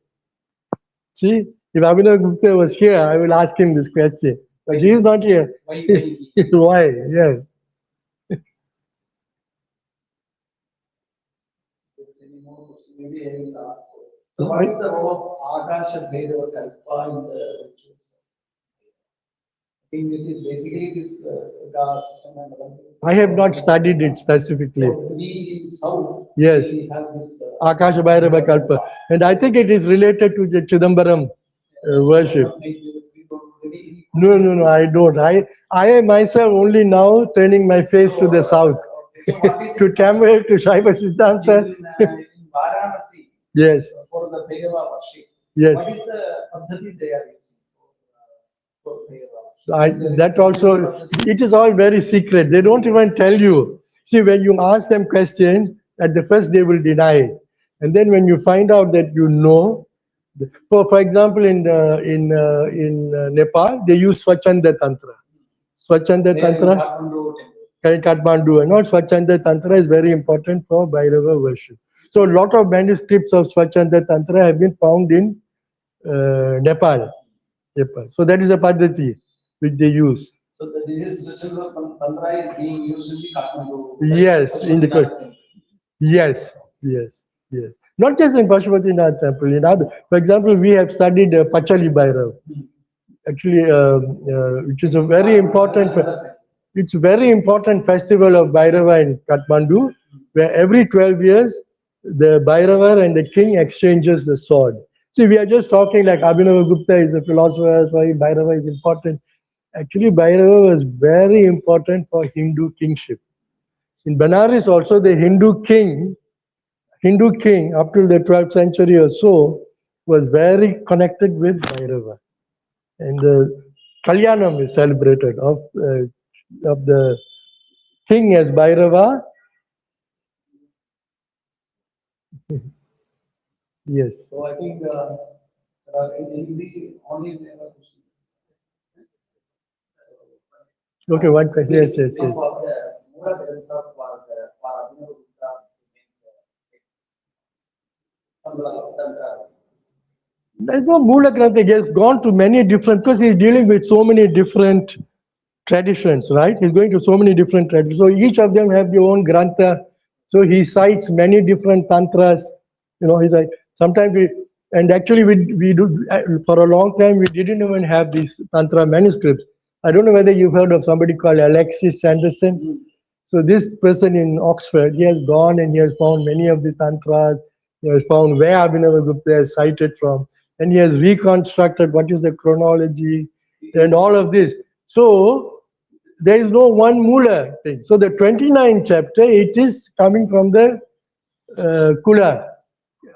See, if Abhinavagupta was here, I will ask him this question. But he is not here. Why? Yeah. Maybe I will ask. So what is the role of Akasha Bhairava Kalpa in the rituals? I think it is basically this Ga system and I have not studied it specifically. So we in South, yes, we have this Akasha Bhairava Kalpa. And I think it is related to the Chidambaram worship. No, I don't. I myself only now turning my face to the south, to Tamil, to Shaiva Siddhanta. In Varanasi, yes, for the Bhairava worship. Yes. What is the Paddhati they are using for Bhairava? That also, it is all very secret. They don't even tell you. See, when you ask them questions, at the first they will deny. And then when you find out that you know, for example, in Nepal, they use Swachanda Tantra. Swachanda Tantra, Kathmandu, and all Swachanda Tantra is very important for Bhairava worship. So a lot of manuscripts of Swachanda Tantra have been found in Nepal. So that is a Paddhati which they use. So this Swachanda Tantra is being used in the Kathmandu. Yes, in the yes. Not just in Pashupatinath temple, in other. For example, we have studied Pachali Bhairav. Actually, which is a very important. It's a very important festival of Bhairava in Kathmandu, where every 12 years the Bhairava and the king exchanges the sword. See, we are just talking like Abhinavagupta is a philosopher, so Bhairava is important. Actually, Bhairava was very important for Hindu kingship. In Benares also, the Hindu king up till the 12th century or so was very connected with Bhairava. And the Kalyanam is celebrated of the king as Bhairava. Yes. So I think in the only Okay, one question. Yes. There's no Mula Grantha. He has gone to many different, because he's dealing with so many different traditions, right? He's going to so many different traditions. So each of them have their own Grantha. So he cites many different tantras. You know, he's like, sometimes And actually, we do for a long time we didn't even have these tantra manuscripts. I don't know whether you've heard of somebody called Alexis Sanderson. So this person in Oxford, he has gone and he has found many of the tantras. He has found where Abhinavagupta is cited from, and he has reconstructed what is the chronology and all of this. So there is no one Mula thing. So the 29th chapter, it is coming from the Kula.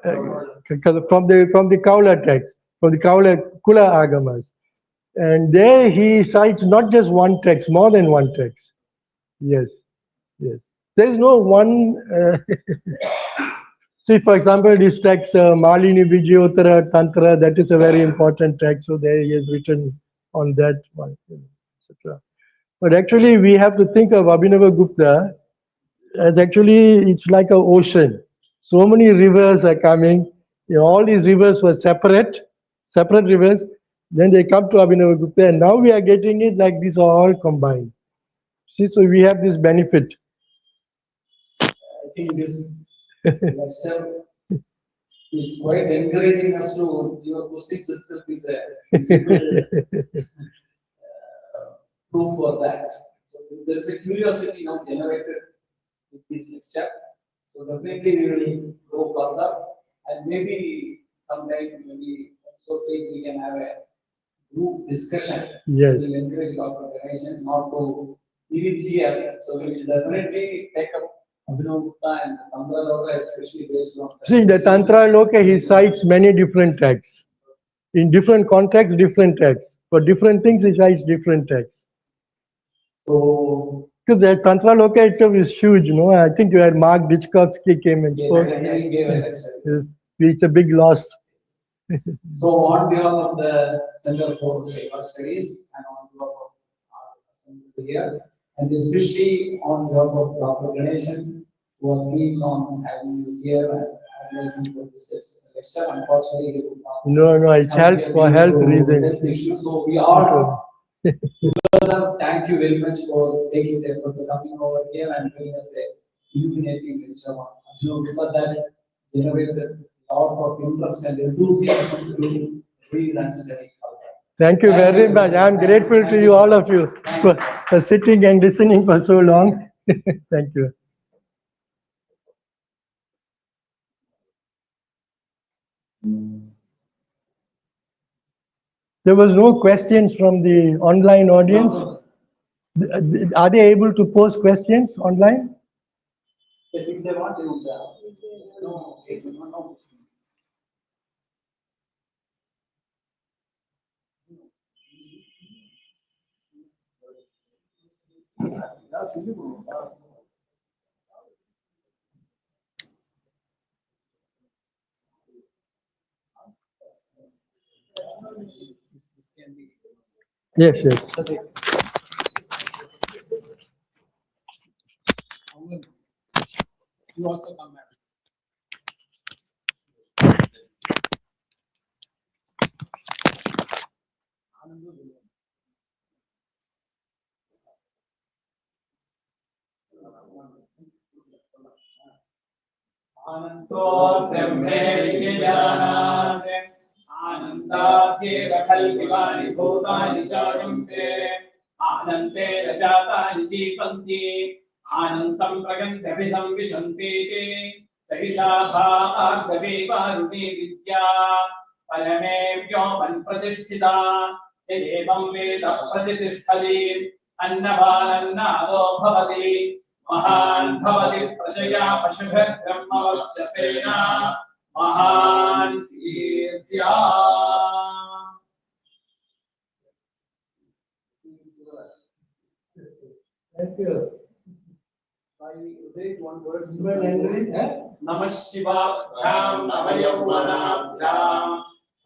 From the Kaula text, from the Kula Agamas. And there he cites not just one text, more than one text. Yes, yes. There is no one. See, for example, this text, Malini Vijayottara Tantra, that is a very important text. So there he has written on that one, etc. But actually, we have to think of Abhinavagupta as actually, it's like an ocean. So many rivers are coming. You know, all these rivers were separate rivers. Then they come to Abhinavagupta, and now we are getting it like these are all combined. See, so we have this benefit. I think this lecture is quite encouraging us to, your posting itself is a visible proof for that. So there is a curiosity now generated with this lecture. So definitely we will go further, and maybe sometime, maybe also we can have a group discussion. Yes. We will encourage our organization not to leave it here. So we will definitely take up Abhinavagupta and Tantra Loka, especially based on. See, the Tantra Loka, he cites many different texts. In different contexts, different texts. For different things, he cites different texts. So, because the Tantra Loka itself is huge, you know. I think you had Mark Ditchkovsky came and spoke. yes, he gave a lecture. It's a big loss. So on behalf of the Center for Shaiva Studies and on behalf of our assembly here, and especially on behalf of Dr. Ganeshan, who was keen on having you here and organizing for this lecture. Unfortunately, he could not. No, it's health for health reasons. So we all together thank you very much for taking the effort to coming over here and doing us a illuminating lecture on that generated a lot of interest and enthusiasm to read and study. Thank you very much. I'm grateful to you, all of you, for sitting and listening for so long. Thank you. There was no questions from the online audience. Are they able to post questions online? Yes, if they want to, no. This can be. Yes. You also come back. Ananto brahme janat anantatyeva kalpivani bhutani jayante anante rajatani jivanti anantam pragantyapi samvishanti sahishabha agave varuni vidya parame vyoman pratisthita evam veda pratishthali annavanannado bhavati महान भवति प्रजया पशुभिः ब्रह्मवर्चसेन महान कीर्त्या Thank you. I say one word. Namah Shivabhyam Navayavvanabhyam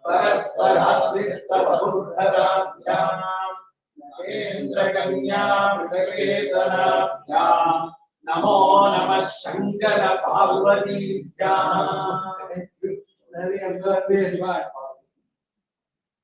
Parasparashritabhuddharabhyam Nagendrakanya Mridagedhanabhyam Namo Namah Shankara Parvati Bhyam.